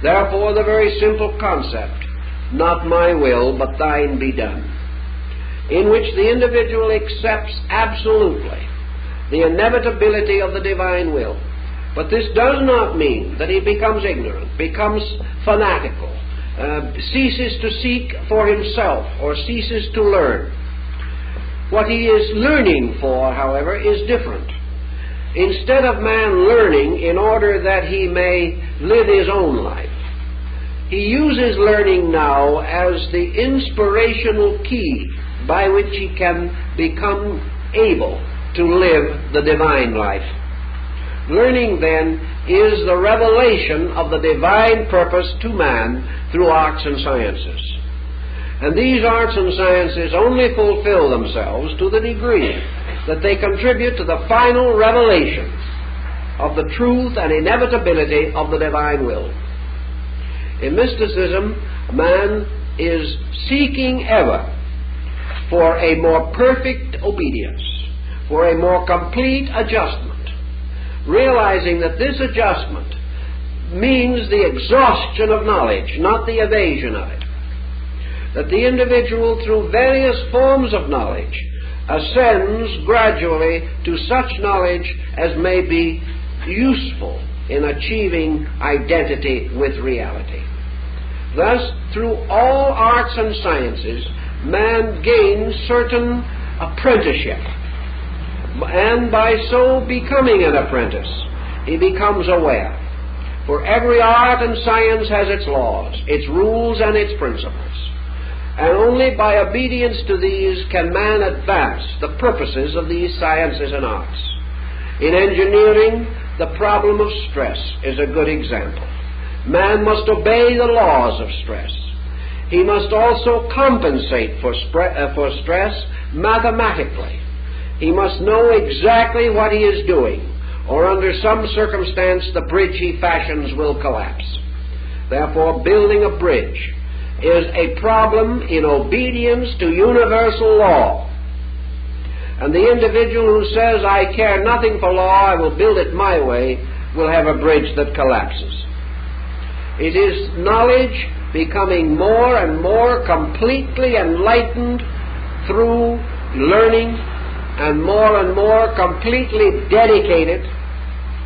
Therefore, the very simple concept, "Not my will, but thine be done," in which the individual accepts absolutely the inevitability of the divine will. But this does not mean that he becomes ignorant, becomes fanatical, ceases to seek for himself, or ceases to learn. What he is learning for, however, is different. Instead of man learning in order that he may live his own life, he uses learning now as the inspirational key by which he can become able to live the divine life. Learning, then, is the revelation of the divine purpose to man through arts and sciences. And these arts and sciences only fulfill themselves to the degree that they contribute to the final revelation of the truth and inevitability of the divine will. In mysticism, man is seeking ever for a more perfect obedience, for a more complete adjustment, realizing that this adjustment means the exhaustion of knowledge, not the evasion of it. That the individual, through various forms of knowledge, ascends gradually to such knowledge as may be useful in achieving identity with reality. Thus, through all arts and sciences, man gains certain apprenticeship, and by so becoming an apprentice, he becomes aware. For every art and science has its laws, its rules, and its principles. And only by obedience to these can man advance the purposes of these sciences and arts. In engineering, the problem of stress is a good example. Man must obey the laws of stress. He must also compensate for stress mathematically. He must know exactly what he is doing, or under some circumstance the bridge he fashions will collapse. Therefore, building a bridge is a problem in obedience to universal law. And the individual who says, "I care nothing for law, I will build it my way," will have a bridge that collapses. It is knowledge becoming more and more completely enlightened through learning, and more completely dedicated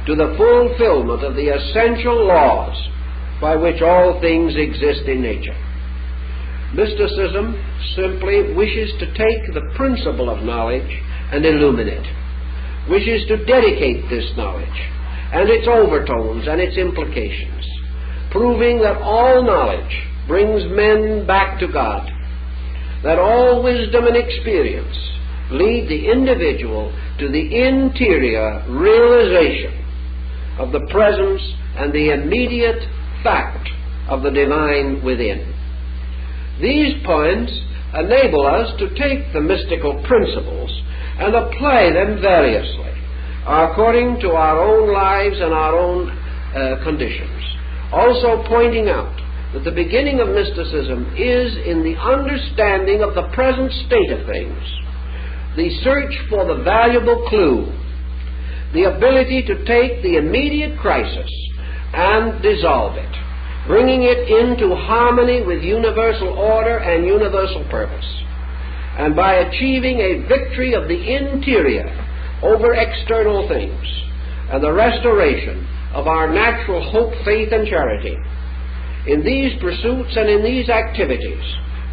to the fulfillment of the essential laws by which all things exist in nature. Mysticism simply wishes to take the principle of knowledge and illumine it, wishes to dedicate this knowledge and its overtones and its implications, proving that all knowledge brings men back to God, that all wisdom and experience lead the individual to the interior realization of the presence and the immediate fact of the divine within. These points enable us to take the mystical principles and apply them variously, according to our own lives and our own conditions, also pointing out that the beginning of mysticism is in the understanding of the present state of things, the search for the valuable clue the ability to take the immediate crisis and dissolve it, bringing it into harmony with universal order and universal purpose, and by achieving a victory of the interior over external things, and the restoration of our natural hope, faith, and charity. In these pursuits and in these activities,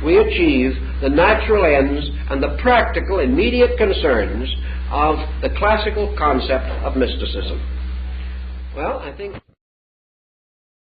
we achieve the natural ends and the practical immediate concerns of the classical concept of mysticism. Well, I think